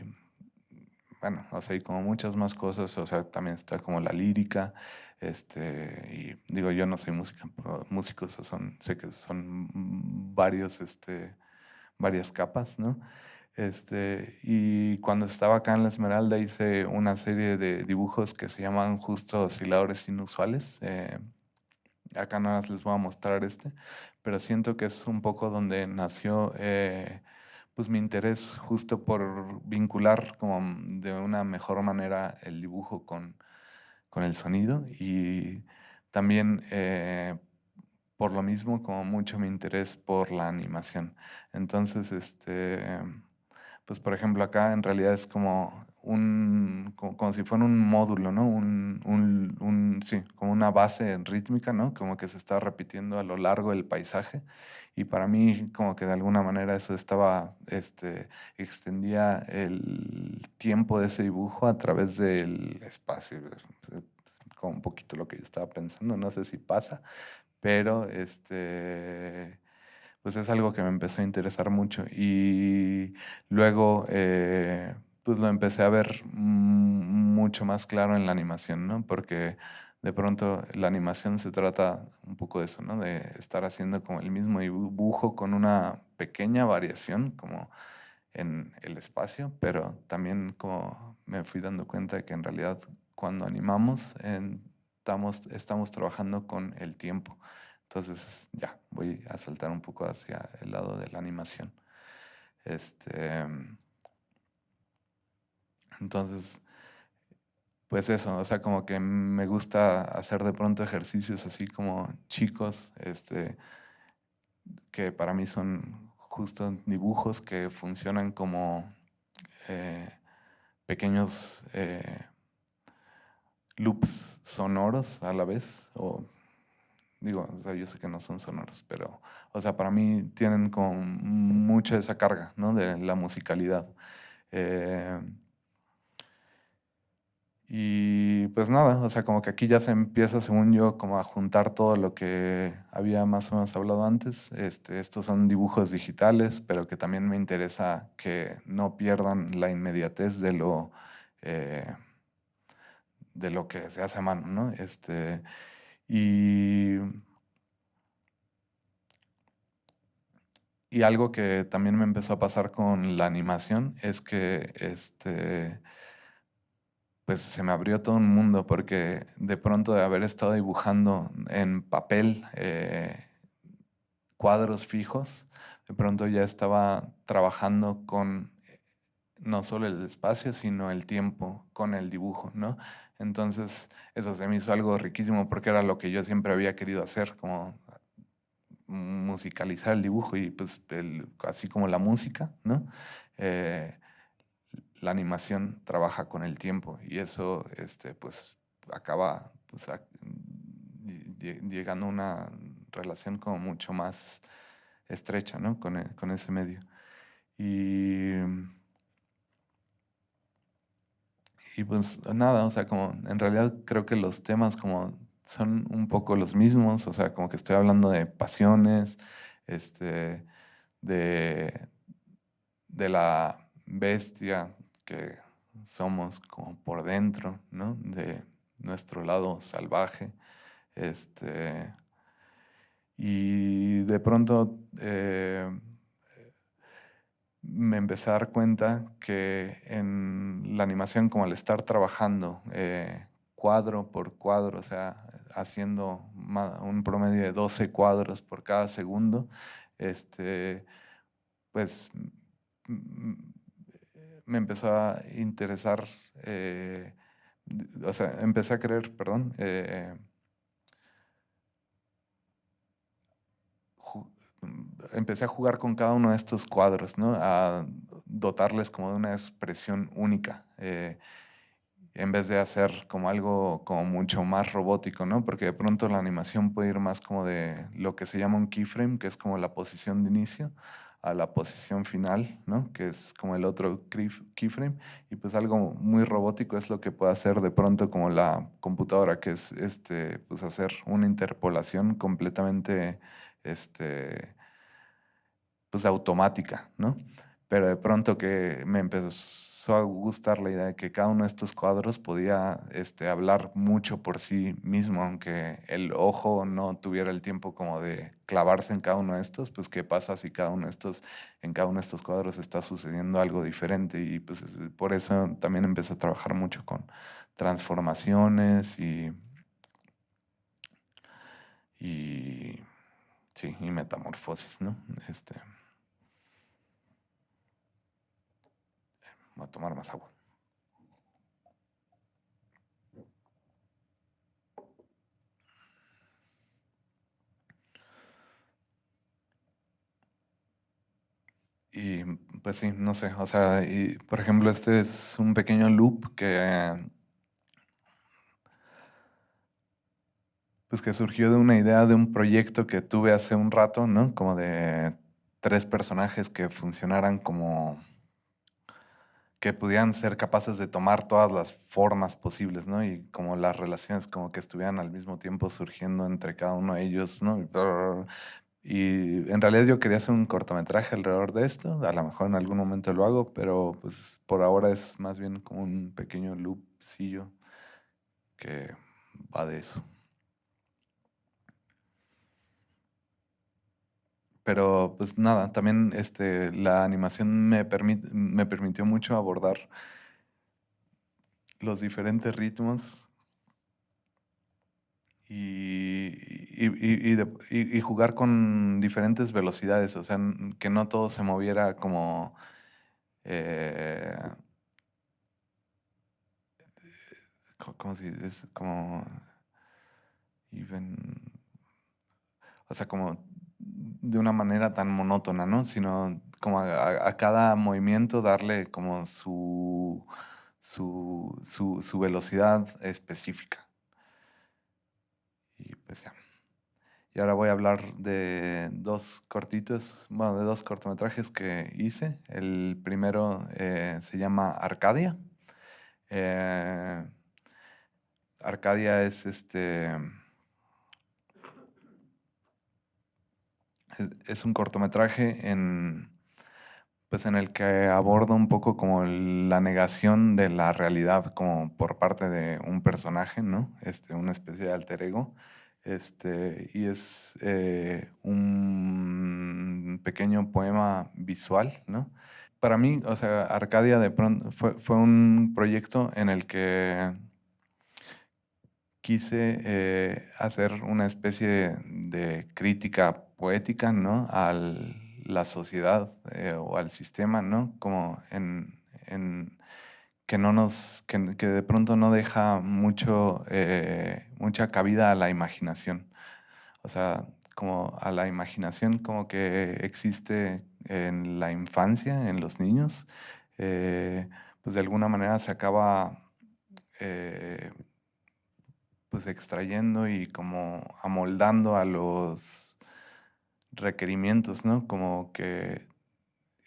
bueno, o sea, y como muchas más cosas, o sea, también está como la lírica, y digo, yo no soy músico, sé que son varios, varias capas, ¿no? Y cuando estaba acá en La Esmeralda hice una serie de dibujos que se llaman justo osciladores inusuales. Acá nada más les voy a mostrar pero siento que es un poco donde nació pues mi interés justo por vincular como de una mejor manera el dibujo con el sonido y también por lo mismo como mucho mi interés por la animación. Entonces, pues por ejemplo acá en realidad es como como si fuera un módulo, ¿no? Sí, como una base rítmica, ¿no? Como que se está repitiendo a lo largo del paisaje y para mí como que de alguna manera eso extendía el tiempo de ese dibujo a través del espacio, como un poquito lo que yo estaba pensando, no sé si pasa, pero pues es algo que me empezó a interesar mucho y luego pues lo empecé a ver mucho más claro en la animación, ¿no? Porque de pronto la animación se trata un poco de eso, ¿no? De estar haciendo como el mismo dibujo con una pequeña variación como en el espacio, pero también como me fui dando cuenta de que en realidad cuando animamos estamos trabajando con el tiempo. Entonces ya, voy a saltar un poco hacia el lado de la animación. Este, entonces, pues eso, o sea, como que me gusta hacer de pronto ejercicios así como chicos, que para mí son justo dibujos que funcionan como eh, pequeños loops sonoros a la vez, o digo, o sea, yo sé que no son sonoros, pero, o sea, para mí tienen como mucha esa carga, ¿no? De la musicalidad. Eh, y pues nada, o sea, como que aquí ya se empieza, según yo, como a juntar todo lo que había más o menos hablado antes. Estos son dibujos digitales, pero que también me interesa que no pierdan la inmediatez eh, de lo que se hace a mano, ¿no? Y, y algo que también me empezó a pasar con la animación es que pues se me abrió todo un mundo porque de pronto de haber estado dibujando en papel cuadros fijos, de pronto ya estaba trabajando con no solo el espacio, sino el tiempo con el dibujo, ¿no? Entonces, eso se me hizo algo riquísimo porque era lo que yo siempre había querido hacer, como musicalizar el dibujo y pues así como la música, ¿no? Eh, la animación trabaja con el tiempo y eso, pues, acaba pues, llegando a una relación como mucho más estrecha, ¿no? Con ese medio. Y, y pues nada, o sea, como en realidad creo que los temas como son un poco los mismos, o sea, como que estoy hablando de pasiones, este, de, de la bestia que somos como por dentro, ¿no? De nuestro lado salvaje. Este, y de pronto me empecé a dar cuenta que en la animación, como al estar trabajando cuadro por cuadro, o sea, haciendo un promedio de 12 cuadros por cada segundo, pues me empezó a interesar, o sea, empecé a creer, perdón, ju- empecé a jugar con cada uno de estos cuadros, ¿no? A dotarles como de una expresión única, en vez de hacer como algo como mucho más robótico, ¿no? Porque de pronto la animación puede ir más como de lo que se llama un keyframe, que es como la posición de inicio, a la posición final, ¿no? Que es como el otro keyframe. Y pues algo muy robótico es lo que puede hacer de pronto como la computadora, que es pues hacer una interpolación completamente pues automática, ¿no? Pero de pronto que me empezó a gustar la idea de que cada uno de estos cuadros podía hablar mucho por sí mismo, aunque el ojo no tuviera el tiempo como de clavarse en cada uno de estos, pues qué pasa si en cada uno de estos cuadros está sucediendo algo diferente y pues por eso también empecé a trabajar mucho con transformaciones y sí, y metamorfosis, ¿no? Voy a tomar más agua. Y pues sí, no sé, o sea, y, por ejemplo, este es un pequeño loop pues que surgió de una idea de un proyecto que tuve hace un rato, ¿no? Como de tres personajes que funcionaran como que pudieran ser capaces de tomar todas las formas posibles, ¿no? Y como las relaciones como que estuvieran al mismo tiempo surgiendo entre cada uno de ellos, ¿no? Y en realidad yo quería hacer un cortometraje alrededor de esto, a lo mejor en algún momento lo hago, pero pues por ahora es más bien como un pequeño loopcillo que va de eso. Pero pues nada, también la animación me permitió mucho abordar los diferentes ritmos y jugar con diferentes velocidades, o sea, que no todo se moviera como, eh, ¿cómo se dice? Es como even, o sea, como de una manera tan monótona, ¿no? Sino como a cada movimiento darle como su velocidad específica. Y pues ya. Y ahora voy a hablar de dos cortitos, bueno, de dos cortometrajes que hice. El primero se llama Arcadia. Eh, Arcadia es un cortometraje pues en el que aborda un poco como la negación de la realidad como por parte de un personaje, ¿no? Una especie de alter ego. Y es un pequeño poema visual, ¿no? Para mí, o sea, Arcadia de pronto fue un proyecto en el que quise hacer una especie de crítica poética, ¿no? A la sociedad o al sistema, ¿no? Como que no que de pronto no deja mucha cabida a la imaginación. O sea, como a la imaginación como que existe en la infancia, en los niños, pues de alguna manera se acaba eh, pues extrayendo y como amoldando a los requerimientos, ¿no? Como que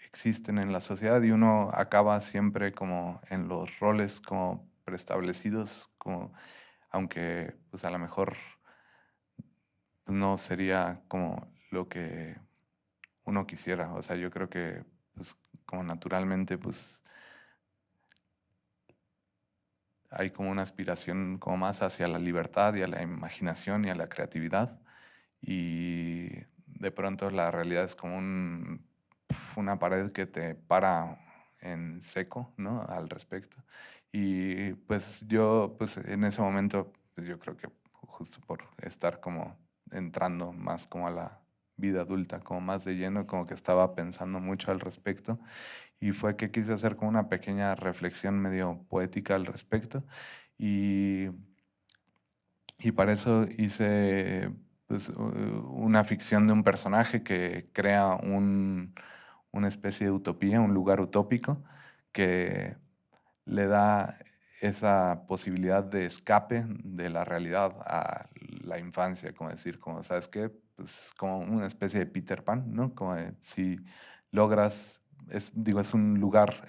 existen en la sociedad y uno acaba siempre como en los roles como preestablecidos, como aunque pues a lo mejor pues, no sería como lo que uno quisiera. O sea, yo creo que pues como naturalmente pues hay como una aspiración como más hacia la libertad y a la imaginación y a la creatividad. Y de pronto la realidad es como una pared que te para en seco, ¿no? Al respecto. Y pues yo, pues en ese momento, pues yo creo que justo por estar como entrando más como a la vida adulta, como más de lleno, como que estaba pensando mucho al respecto. Y fue que quise hacer como una pequeña reflexión medio poética al respecto. Y y para eso hice pues, una ficción de un personaje que crea una especie de utopía, un lugar utópico, que le da esa posibilidad de escape de la realidad a la infancia, como decir, como, ¿sabes qué? Pues como una especie de Peter Pan, ¿no? Como de, si logras, digo, es un lugar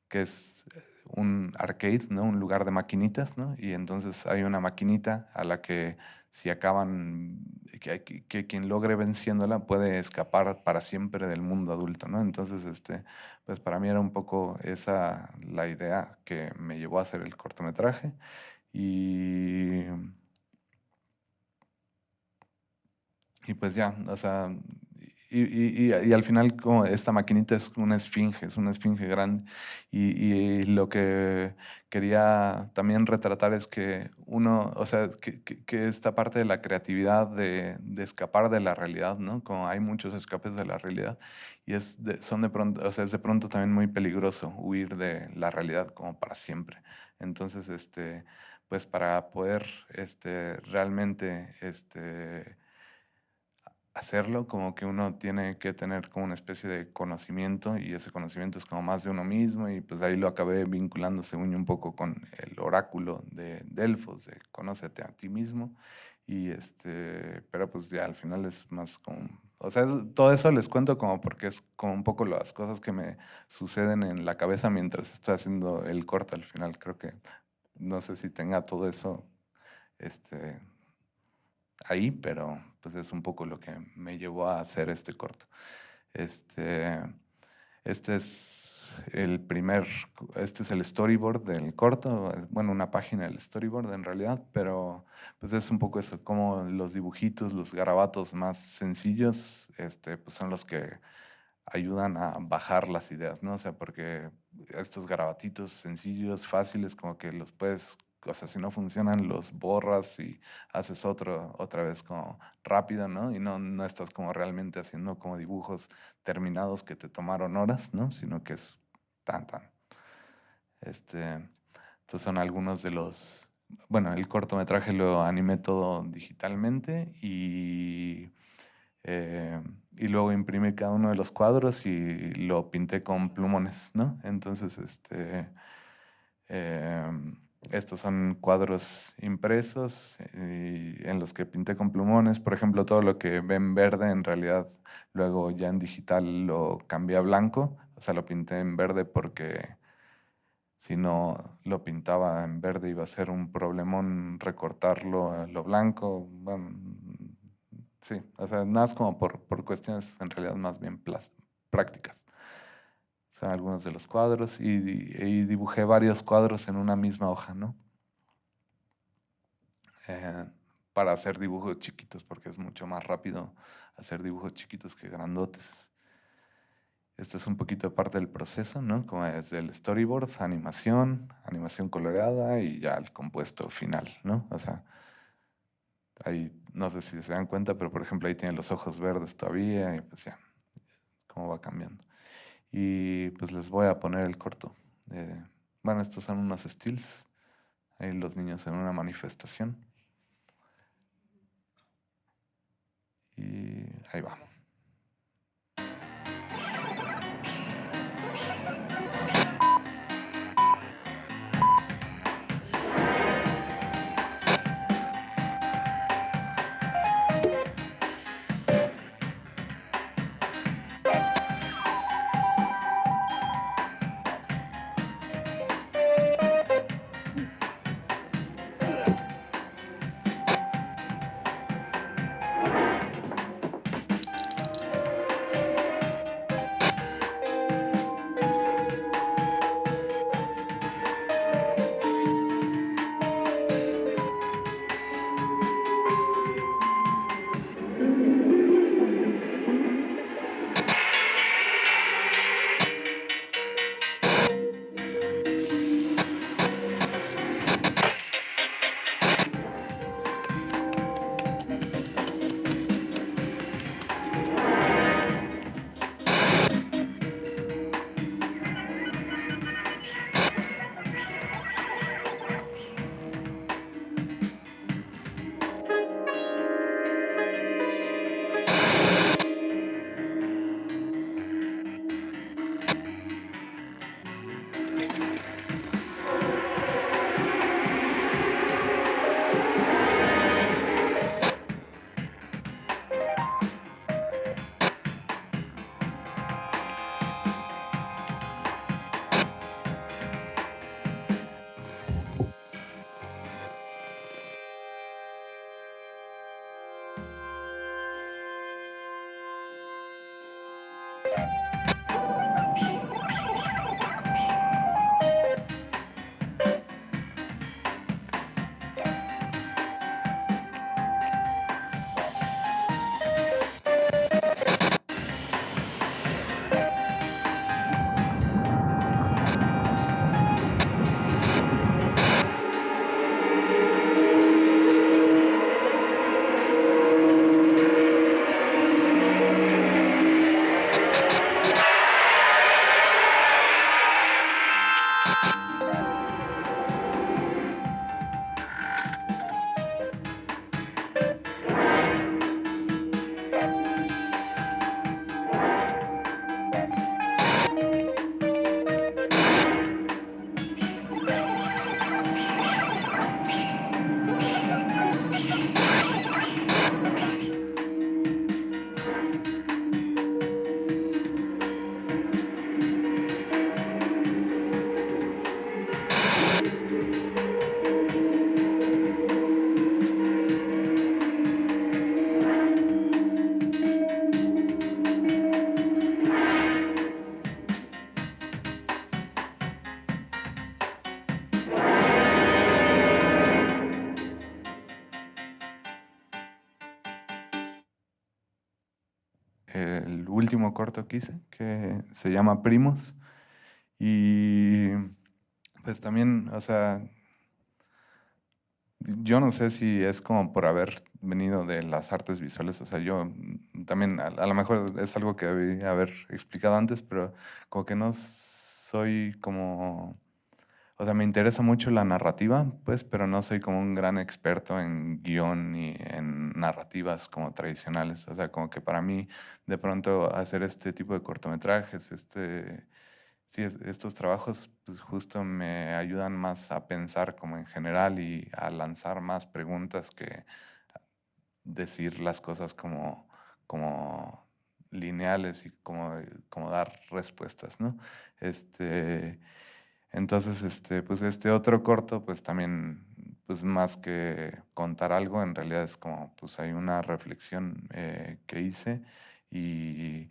que es un arcade, ¿no? Un lugar de maquinitas, ¿no? Y entonces hay una maquinita a la que si acaban, que quien logre venciéndola puede escapar para siempre del mundo adulto, ¿no? Entonces, pues para mí era un poco esa la idea que me llevó a hacer el cortometraje y, y pues ya, o sea, y al final como esta maquinita es una esfinge grande. Y lo que quería también retratar es que uno, o sea, que esta parte de la creatividad de escapar de la realidad, ¿no? Como hay muchos escapes de la realidad y son de pronto, o sea, es de pronto también muy peligroso huir de la realidad como para siempre. Entonces, pues para poder, realmente, hacerlo, como que uno tiene que tener como una especie de conocimiento y ese conocimiento es como más de uno mismo y pues ahí lo acabé vinculando según yo un poco con el oráculo de Delfos, de conócete a ti mismo y pero pues ya al final es más como O sea, todo eso les cuento como porque es como un poco las cosas que me suceden en la cabeza mientras estoy haciendo el corto al final. Creo que no sé si tenga todo eso este, ahí, pero pues es un poco lo que me llevó a hacer este corto. Este, este es este es el storyboard del corto, bueno, una página del storyboard en realidad, pero pues es un poco eso, como los dibujitos, los garabatos más sencillos, pues son los que ayudan a bajar las ideas, ¿no? O sea, porque estos garabatitos sencillos, fáciles, como que los puedes, o sea, si no funcionan, los borras y haces otro otra vez como rápido, ¿no? Y no estás como realmente haciendo como dibujos terminados que te tomaron horas, ¿no? Sino que es tan, tan. Estos son algunos de los, bueno, el cortometraje lo animé todo digitalmente y luego imprimí cada uno de los cuadros y lo pinté con plumones, ¿no? Entonces, estos son cuadros impresos en los que pinté con plumones. Por ejemplo, todo lo que ven verde, en realidad, luego ya en digital lo cambié a blanco. O sea, lo pinté en verde porque si no lo pintaba en verde iba a ser un problemón recortarlo a lo blanco. Bueno, sí, o sea, nada más como por cuestiones en realidad más bien prácticas. Son algunos de los cuadros y dibujé varios cuadros en una misma hoja, ¿no? Eh, para hacer dibujos chiquitos, porque es mucho más rápido hacer dibujos chiquitos que grandotes. Esto es un poquito parte del proceso, ¿no? Como es el storyboard, animación coloreada y ya el compuesto final, ¿no? O sea, ahí no sé si se dan cuenta, pero por ejemplo ahí tienen los ojos verdes todavía y pues ya, cómo va cambiando. Y pues les voy a poner el corto. Eh, bueno, estos son unos stills, ahí los niños en una manifestación. Y ahí va. el último corto que hice, que se llama Primos. Y pues también, o sea, yo no sé si es como por haber venido de las artes visuales, o sea, yo también, a lo mejor es algo que debí haber explicado antes, pero como que no soy como, o sea, me interesa mucho la narrativa, pues, pero no soy como un gran experto en guión ni en narrativas como tradicionales, o sea, como que para mí, de pronto, hacer este tipo de cortometrajes, sí, estos trabajos pues justo me ayudan más a pensar como en general y a lanzar más preguntas que decir las cosas como lineales y como dar respuestas, ¿no? Este, entonces, pues este otro corto, pues también, pues más que contar algo, en realidad es como, pues hay una reflexión que hice y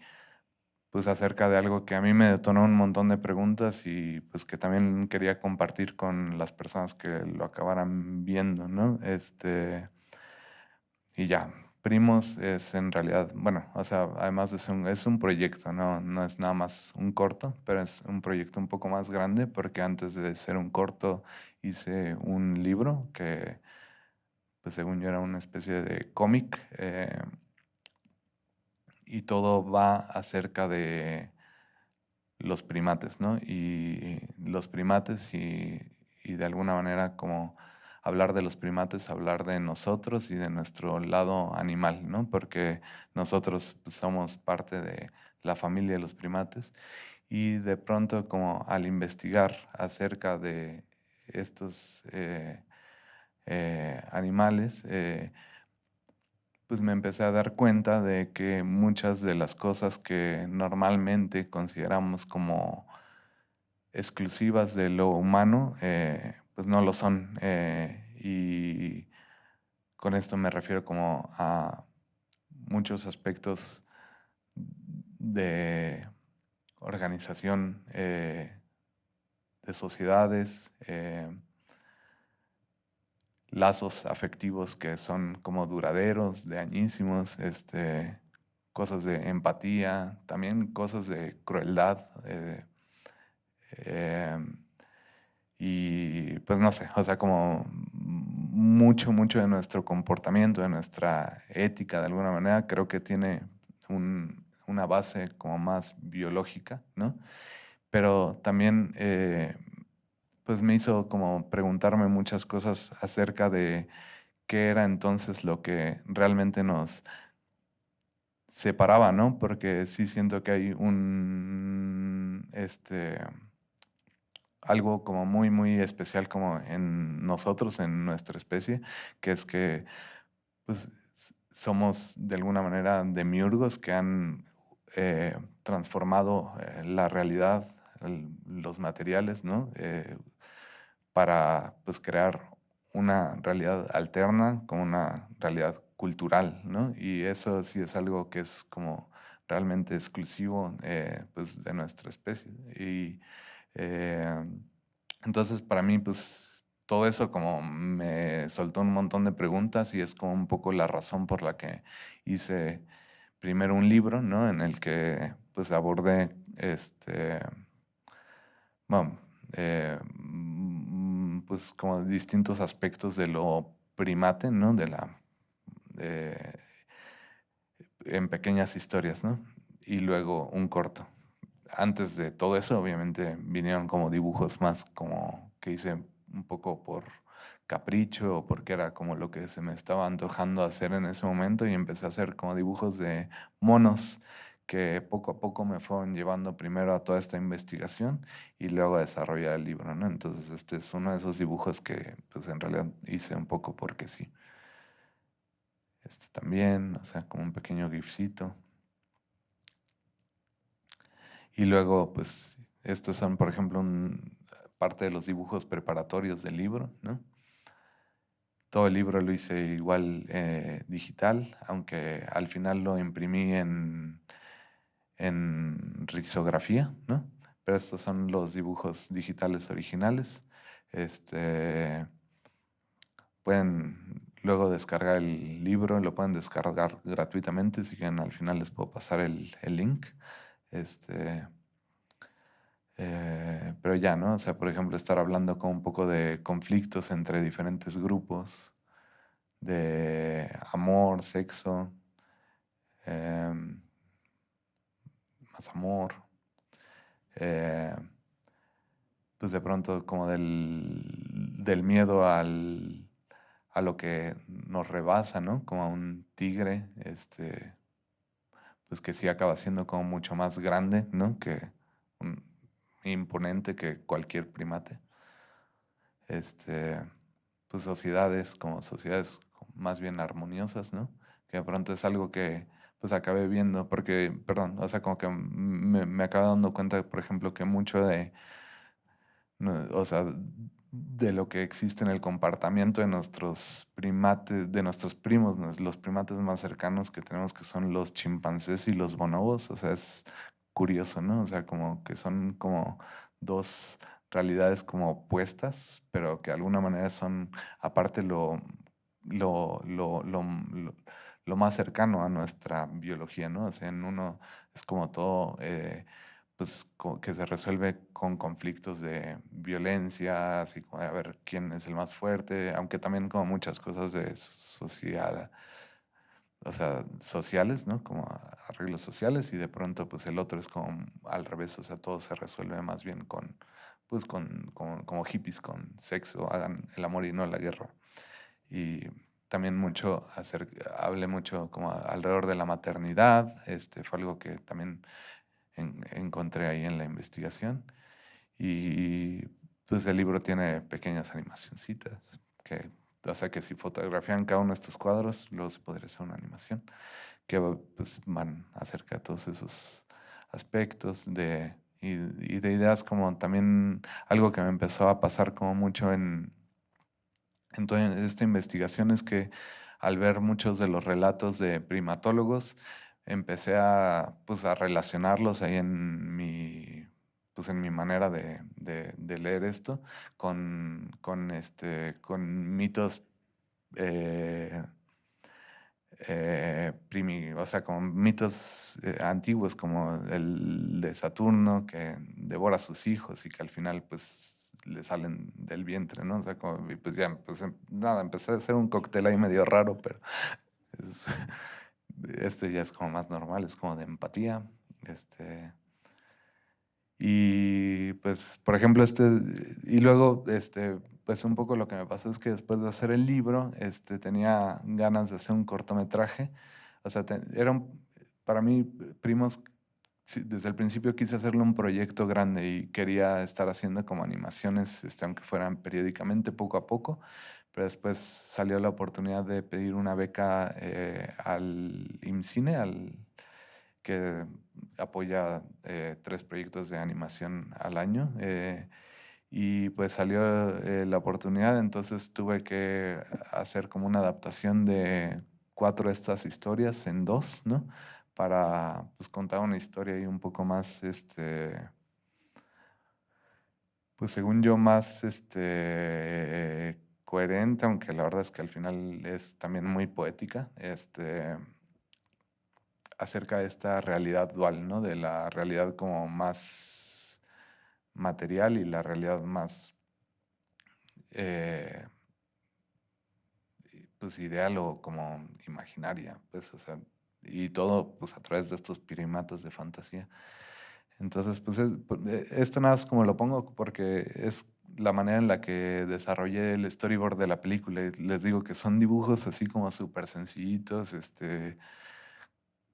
pues acerca de algo que a mí me detonó un montón de preguntas y pues que también quería compartir con las personas que lo acabaran viendo, ¿no? Y ya, Primos es en realidad, bueno, o sea, además es un proyecto, ¿no? No es nada más un corto, pero es un proyecto un poco más grande porque antes de ser un corto hice un libro que, pues según yo era una especie de cómic y todo va acerca de los primates, ¿no? Y los primates y de alguna manera como hablar de los primates, hablar de nosotros y de nuestro lado animal, ¿no? Porque nosotros pues, somos parte de la familia de los primates y de pronto como al investigar acerca de estos animales, pues me empecé a dar cuenta de que muchas de las cosas que normalmente consideramos como exclusivas de lo humano, pues no lo son. Y con esto me refiero como a muchos aspectos de organización de sociedades, lazos afectivos que son como duraderos, de añísimos, cosas de empatía, también cosas de crueldad. Em, y pues no sé, o sea, como mucho de nuestro comportamiento, de nuestra ética de alguna manera, creo que tiene una base como más biológica, ¿no? Pero también pues me hizo como preguntarme muchas cosas acerca de qué era entonces lo que realmente nos separaba, ¿no? Porque sí siento que hay algo como muy especial como en nosotros, en nuestra especie, que es que pues, somos de alguna manera demiurgos que han transformado la realidad, los materiales, ¿no? Para pues crear una realidad alterna como una realidad cultural, ¿no? Y eso sí es algo que es como realmente exclusivo pues de nuestra especie. Y eh, entonces para mí pues todo eso como me soltó un montón de preguntas y es como un poco la razón por la que hice primero un libro, ¿no? En el que pues abordé bueno, pues como distintos aspectos de lo primate, ¿no? Eh, en pequeñas historias, ¿no? Y luego un corto. Antes de todo eso, obviamente, vinieron como dibujos más como que hice un poco por capricho o porque era como lo que se me estaba antojando hacer en ese momento y empecé a hacer como dibujos de monos que poco a poco me fueron llevando primero a toda esta investigación y luego a desarrollar el libro, ¿no? Entonces este es uno de esos dibujos que pues en realidad hice un poco porque sí. Este también, o sea, como un pequeño gifcito. Y luego, pues, estos son, por ejemplo, parte de los dibujos preparatorios del libro, ¿no? Todo el libro lo hice igual digital, aunque al final lo imprimí en risografía, ¿no? Pero estos son los dibujos digitales originales. Este, luego descargar el libro, lo pueden descargar gratuitamente, si quieren al final les puedo pasar el link. Este, pero ya, ¿no? O sea, por ejemplo, estar hablando con un poco de conflictos entre diferentes grupos, de amor, sexo, em, más amor, eh, pues de pronto como del miedo a lo que nos rebasa, ¿no? Como a un tigre, pues que sí acaba siendo como mucho más grande, ¿no? Que un- imponente que cualquier primate. Este, pues sociedades como sociedades más bien armoniosas, ¿no? Que de pronto es algo que pues acabé viendo, porque, perdón, o sea, como que me acabo dando cuenta, por ejemplo, que mucho de, no, o sea, de lo que existe en el comportamiento de nuestros primates, de nuestros primos, los primates más cercanos que tenemos, que son los chimpancés y los bonobos, o sea, es curioso, ¿no? O sea, como que son como dos realidades como opuestas, pero que de alguna manera son, aparte, lo, lo, lo, lo- lo más cercano a nuestra biología, ¿no? O sea, en uno es como todo, pues que se resuelve con conflictos de violencia, así como de a ver quién es el más fuerte, aunque también como muchas cosas de sociedad, o sea, sociales, ¿no? Como arreglos sociales y de pronto pues el otro es como al revés, o sea, todo se resuelve más bien con, pues como hippies, con sexo, hagan el amor y no la guerra. Y también hablé mucho como alrededor de la maternidad, fue algo que también encontré ahí en la investigación. Y pues el libro tiene pequeñas animacioncitas, que, o sea que si fotografían cada uno de estos cuadros, luego se podría hacer una animación, que pues van acerca de todos esos aspectos y de ideas como también algo que me empezó a pasar como mucho en toda esta investigación es que al ver muchos de los relatos de primatólogos, empecé pues, a relacionarlos ahí pues, en mi manera de leer esto con mitos eh, o sea, con mitos antiguos como el de Saturno que devora a sus hijos y que al final pues le salen del vientre, ¿no? O sea, y pues ya, pues nada, empecé a hacer un cóctel ahí medio raro, pero es- este ya es como más normal, es como de empatía, y pues, por ejemplo, y luego, pues un poco lo que me pasó es que después de hacer el libro, tenía ganas de hacer un cortometraje. O sea, para mí, Primos, sí, desde el principio quise hacerlo un proyecto grande y quería estar haciendo como animaciones, aunque fueran periódicamente, poco a poco. Pero después salió la oportunidad de pedir una beca al IMCINE, que apoya 3 proyectos de animación al año. Y pues salió la oportunidad, entonces tuve que hacer como una adaptación de 4 de estas historias en 2, ¿no? Para pues contar una historia ahí un poco más, pues según yo, más coherente, aunque la verdad es que al final es también muy poética, acerca de esta realidad dual, ¿no? De la realidad como más material y la realidad más, eh, pues, ideal o como imaginaria, pues, o sea, y todo, pues, a través de estos primatas de fantasía. Entonces, pues, esto nada más como lo pongo porque es la manera en la que desarrollé el storyboard de la película. Y les digo que son dibujos así como súper sencillitos,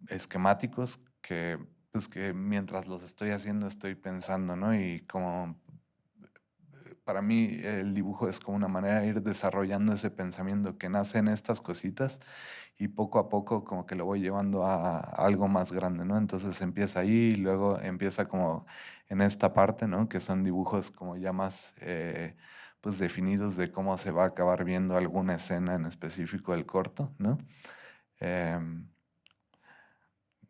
esquemáticos que, pues que mientras los estoy haciendo estoy pensando, ¿no? Y como para mí el dibujo es como una manera de ir desarrollando ese pensamiento que nace en estas cositas y poco a poco como que lo voy llevando a algo más grande, ¿no? Entonces empieza ahí y luego empieza como en esta parte, ¿no? Que son dibujos como ya más pues definidos de cómo se va a acabar viendo alguna escena en específico del corto, ¿no? Em,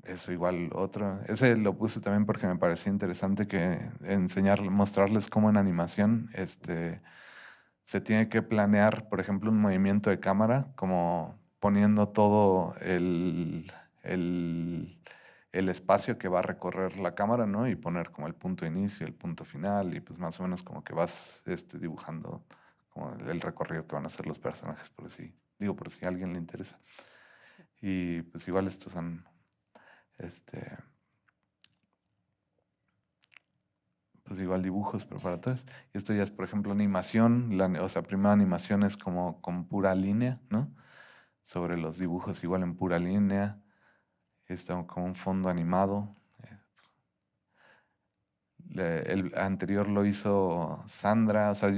Eso igual otro. Ese lo puse también porque me parecía interesante que mostrarles cómo en animación, se tiene que planear, por ejemplo, un movimiento de cámara, como poniendo todo el espacio que va a recorrer la cámara, ¿no? Y poner como el punto de inicio, el punto final, y pues más o menos como que vas dibujando como el recorrido que van a hacer los personajes, por si a alguien le interesa. Y pues igual estos son, este, pues igual dibujos preparatorios. Y esto ya es, por ejemplo, animación, o sea, primera animación es como con pura línea, ¿no? Sobre los dibujos igual en pura línea, esto como un fondo animado. El anterior lo hizo Sandra, o sea,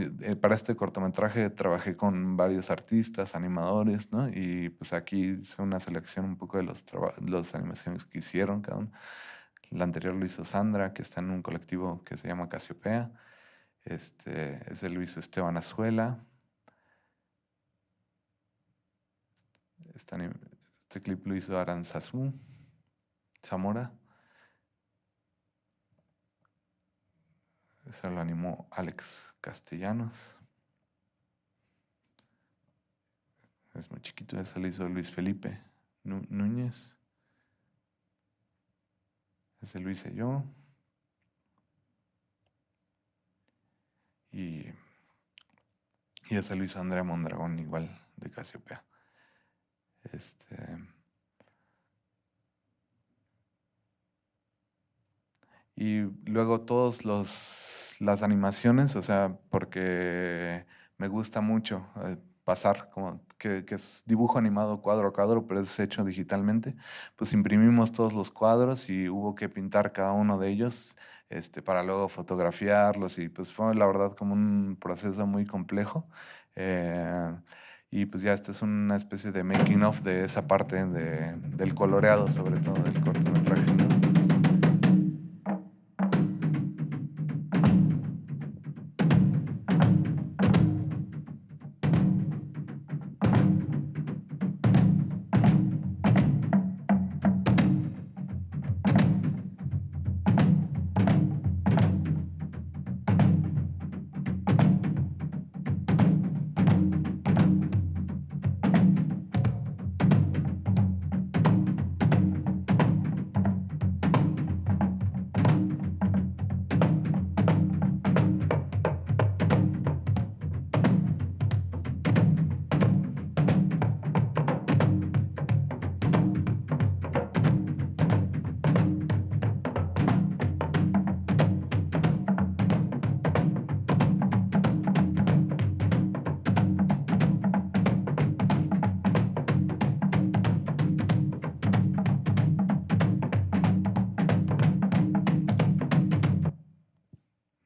para este cortometraje trabajé con varios artistas, animadores, ¿no? Y pues aquí hice una selección un poco de las animaciones que hicieron cada uno. El anterior lo hizo Sandra, que está en un colectivo que se llama Casiopea. Ese lo hizo Esteban Azuela. Este clip lo hizo Aranzazú Zamora. Ese lo animó Alex Castellanos. Es muy chiquito. Ese lo hizo Luis Felipe Núñez. Ese lo hice yo. Y ese lo hizo Andrea Mondragón, igual de Casiopea. Y luego las animaciones, o sea, porque me gusta mucho pasar como que es dibujo animado cuadro a cuadro, pero es hecho digitalmente, pues imprimimos todos los cuadros y hubo que pintar cada uno de ellos para luego fotografiarlos y pues fue la verdad como un proceso muy complejo. eh, y pues ya esta es una especie de making of de esa parte del coloreado, sobre todo del cortometraje, ¿no?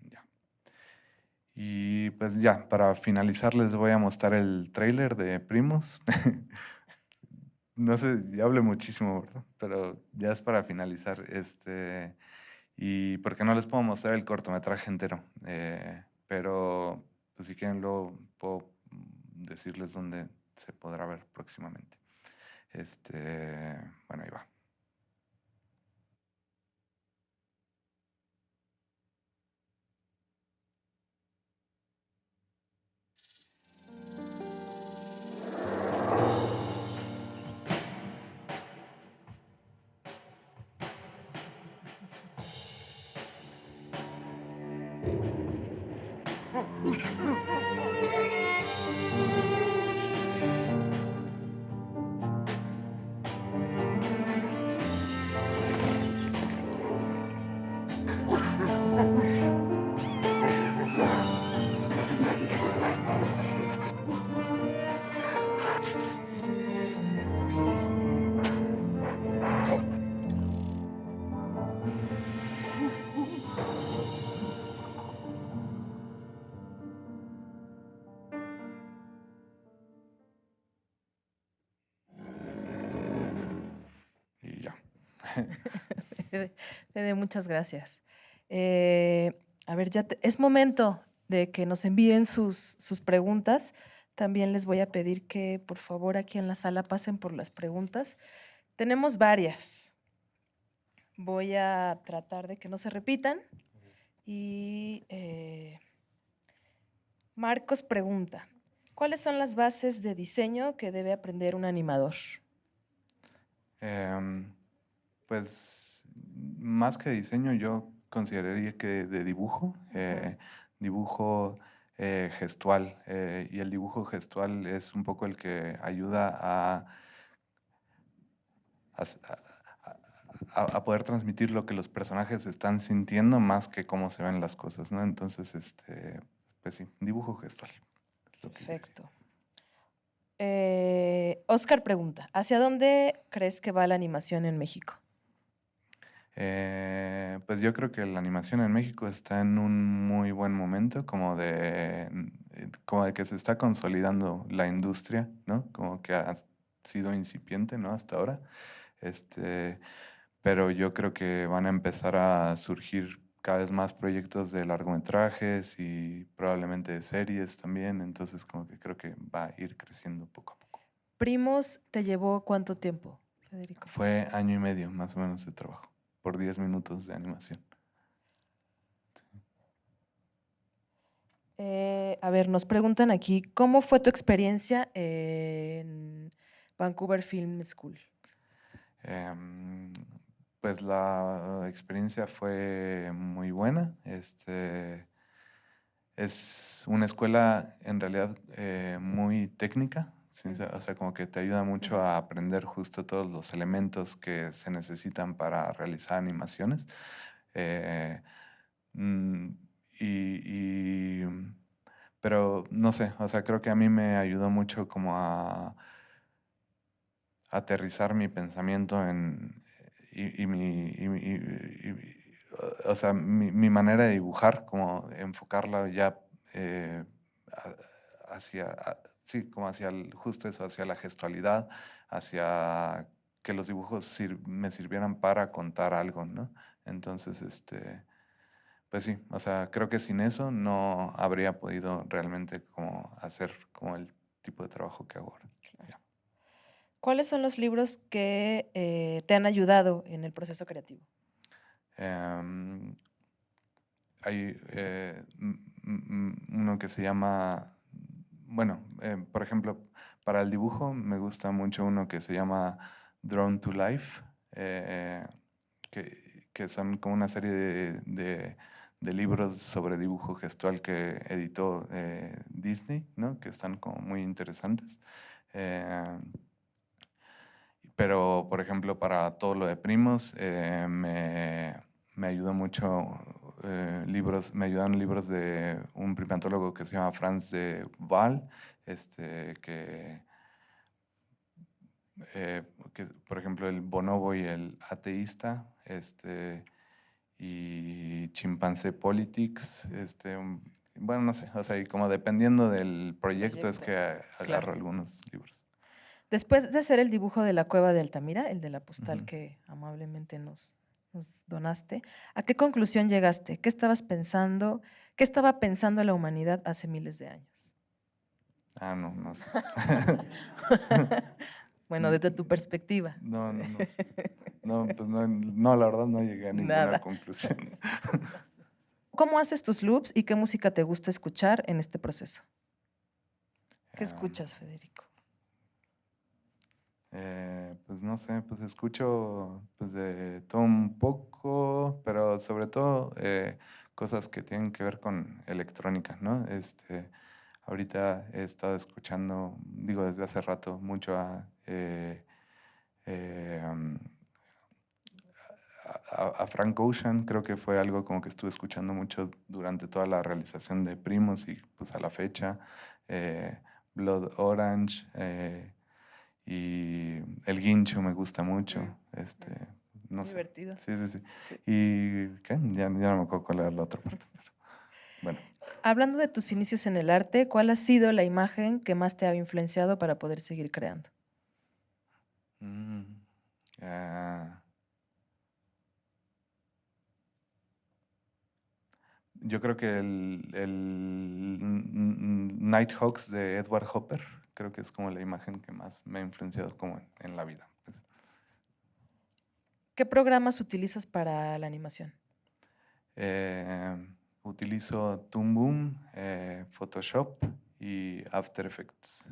Ya. Y pues ya, para finalizar les voy a mostrar el tráiler de Primos. No sé, ya hablé muchísimo, ¿verdad? Pero ya es para finalizar. Y porque no les puedo mostrar el cortometraje entero. Pero pues si quieren luego puedo decirles dónde se podrá ver próximamente. Bueno, ahí va. Y ya. Fede, muchas gracias. A ver, es momento de que nos envíen sus preguntas. También les voy a pedir que por favor aquí en la sala pasen por las preguntas. Tenemos varias. Voy a tratar de que no se repitan y Marcos pregunta, ¿cuáles son las bases de diseño que debe aprender un animador? Em, pues más que diseño, yo consideraría que de dibujo, dibujo gestual. Y el dibujo gestual es un poco el que ayuda a s- a poder transmitir lo que los personajes están sintiendo más que cómo se ven las cosas, ¿no? Entonces, pues sí, dibujo gestual es lo que yo diría. Perfecto. Oscar pregunta, ¿hacia dónde crees que va la animación en México? Pues yo creo que la animación en México está en un muy buen momento, como de que se está consolidando la industria, ¿no? Como que ha sido incipiente, ¿no? Hasta ahora. Este, pero yo creo que van a empezar a surgir cada vez más proyectos de largometrajes y probablemente de series también, entonces como que creo que va a ir creciendo poco a poco. Primos, ¿te llevó cuánto tiempo, Federico? Fue año y medio más o menos de trabajo, por 10 minutos de animación. A ver, nos preguntan aquí, ¿cómo fue tu experiencia en Vancouver Film School? Em, pues la experiencia fue muy buena. Es una escuela en realidad muy técnica, ¿sí? O sea, como que te ayuda mucho Ujú. a aprender justo todos los elementos que se necesitan para realizar animaciones. Eh, mm, y, pero no sé, o sea, creo que a mí me ayudó mucho como a aterrizar mi pensamiento o sea, mi manera de dibujar, como enfocarla ya eh, hacia, sí, como hacia justo eso, hacia la gestualidad, hacia que los dibujos me sirvieran para contar algo, ¿no? Entonces, pues sí, o sea, creo que sin eso no habría podido realmente como hacer como el tipo de trabajo que hago ahora. Claro. Ya. ¿Cuáles son los libros que te han ayudado en el proceso creativo? Em, Hay uno que se llama, bueno, por ejemplo, para el dibujo me gusta mucho uno que se llama Drawn to Life, que son como una serie de libros sobre dibujo gestual que editó Disney, ¿no? Que están como muy interesantes. Eh, pero, por ejemplo, para todo lo de primos, me ayudó mucho me ayudaron libros de un primatólogo que se llama Franz de Waal, este, que, por ejemplo, el bonobo y el ateísta, y chimpancé politics, bueno, no sé, o sea, y como dependiendo del proyecto es Proyecto. que Claro. agarro algunos libros. Después de hacer el dibujo de la cueva de Altamira, el de la postal Ujú. que amablemente nos donaste, ¿a qué conclusión llegaste? ¿Qué estabas pensando? ¿Qué estaba pensando la humanidad hace miles de años? Ah, no, no sé. Bueno, Ni- desde tu perspectiva. No, no, no. No, pues no, no, la verdad no llegué a ninguna Nada. conclusión. ¿Cómo haces tus loops y qué música te gusta escuchar en este proceso? ¿Qué Em, escuchas, Federico? pues no sé, pues escucho pues de todo un poco, pero sobre todo cosas que tienen que ver con electrónica, ¿no? Ahorita he estado escuchando, digo desde hace rato, mucho eh, um, a Frank Ocean, creo que fue algo como que estuve escuchando mucho durante toda la realización de Primos y pues a la fecha. eh, Blood Orange y El Guincho me gusta mucho. No sé. Divertido. Sí, sí, sí. Sí. Y ¿qué? Ya no me acuerdo cuál era la otra parte, pero bueno. Hablando de tus inicios en el arte, ¿cuál ha sido la imagen que más te ha influenciado para poder seguir creando? Mm, ah, yo creo que el Nighthawks de Edward Hopper, creo que es como la imagen que más me ha influenciado como en la vida. Pues. ¿Qué programas utilizas para la animación? Eh, Utilizo Toon Boom, Photoshop y After Effects.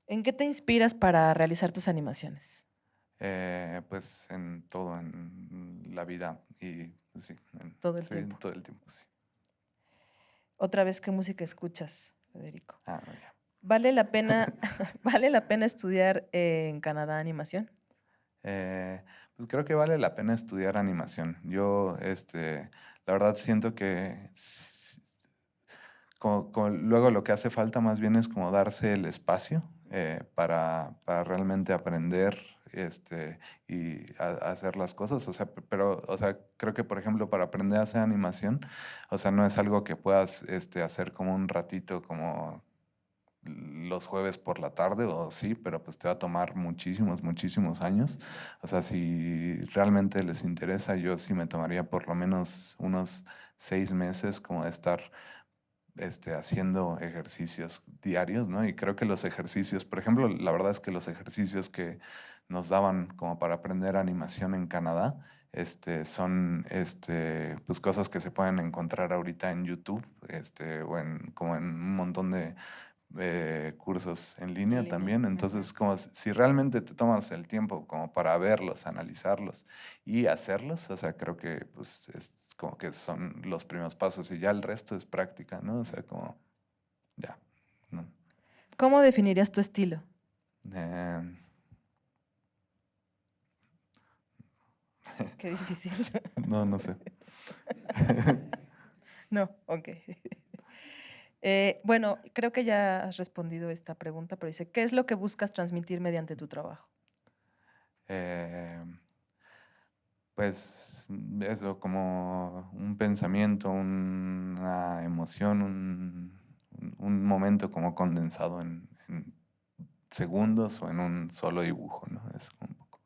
¿En qué te inspiras para realizar tus animaciones? Pues en todo, en la vida y pues, sí, Todo el sí, tiempo. todo el tiempo, sí. Otra vez, ¿qué música escuchas, Federico? No, ya. ¿Vale la pena, ¿vale la pena estudiar en Canadá animación? Pues creo que vale la pena estudiar animación. Yo, la verdad siento que luego lo que hace falta más bien es como darse el espacio para realmente aprender y hacer las cosas. O sea, pero, o sea, creo que, por ejemplo, para aprender a hacer animación, o sea, no es algo que puedas hacer como un ratito, como los jueves por la tarde, o sí, pero pues te va a tomar muchísimos, muchísimos años. O sea, si realmente les interesa, yo sí me tomaría por lo menos unos 6 meses como de estar haciendo ejercicios diarios, ¿no? Y creo que los ejercicios, por ejemplo, la verdad es que los ejercicios que nos daban como para aprender animación en Canadá, son pues cosas que se pueden encontrar ahorita en YouTube, o como en un montón de cursos en En línea línea. también. Entonces, como si realmente te tomas el tiempo como para verlos, analizarlos y hacerlos, o sea, creo que pues es como que son los primeros pasos y ya el resto es práctica, ¿no? O sea, como ya. ¿No? ¿Cómo definirías tu estilo? Eh, Qué difícil. no, no sé. No, ok. Bueno, creo que ya has respondido esta pregunta, pero dice, ¿qué es lo que buscas transmitir mediante tu trabajo? Eh, pues eso, como un pensamiento, una emoción, un momento como condensado en segundos o en un solo dibujo, ¿no? Es un poco.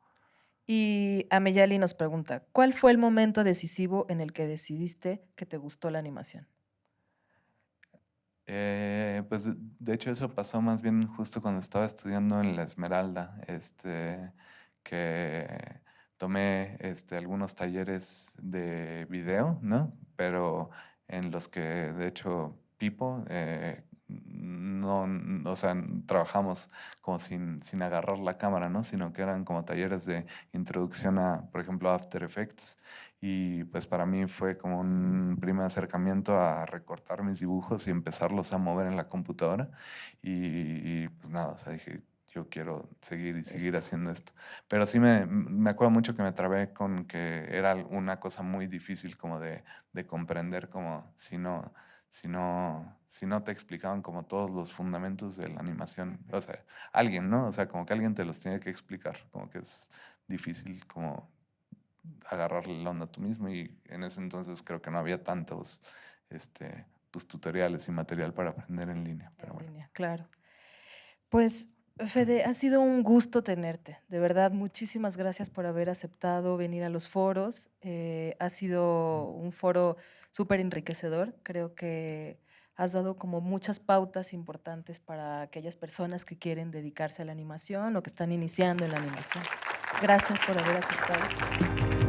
Y Ameyali nos pregunta, ¿cuál fue el momento decisivo en el que decidiste que te gustó la animación? Pues de hecho eso pasó más bien justo cuando estaba estudiando en la Esmeralda, que tomé algunos talleres de video, ¿no? Pero en los que de hecho Pipo, no, o sea, trabajamos como sin agarrar la cámara, ¿no? Sino que eran como talleres de introducción a, por ejemplo, After Effects. Y pues para mí fue como un primer acercamiento a recortar mis dibujos y empezarlos a mover en la computadora. Y pues nada, o sea, dije, yo quiero seguir y seguir Esto. haciendo esto. Pero sí me acuerdo mucho que me trabé con que era una cosa muy difícil como de comprender, como si no te explicaban como todos los fundamentos de la animación. O sea, alguien, ¿no? O sea, como que alguien te los tiene que explicar, como que es difícil como agarrarle la onda tú mismo y en ese entonces creo que no había tantos pues, tutoriales y material para aprender en línea, pero En bueno. línea, claro. Pues, Fede, ha sido un gusto tenerte. De verdad, muchísimas gracias por haber aceptado venir a los foros. Ha sido un foro súper enriquecedor. Creo que has dado como muchas pautas importantes para aquellas personas que quieren dedicarse a la animación o que están iniciando en la animación. Gracias por haber aceptado.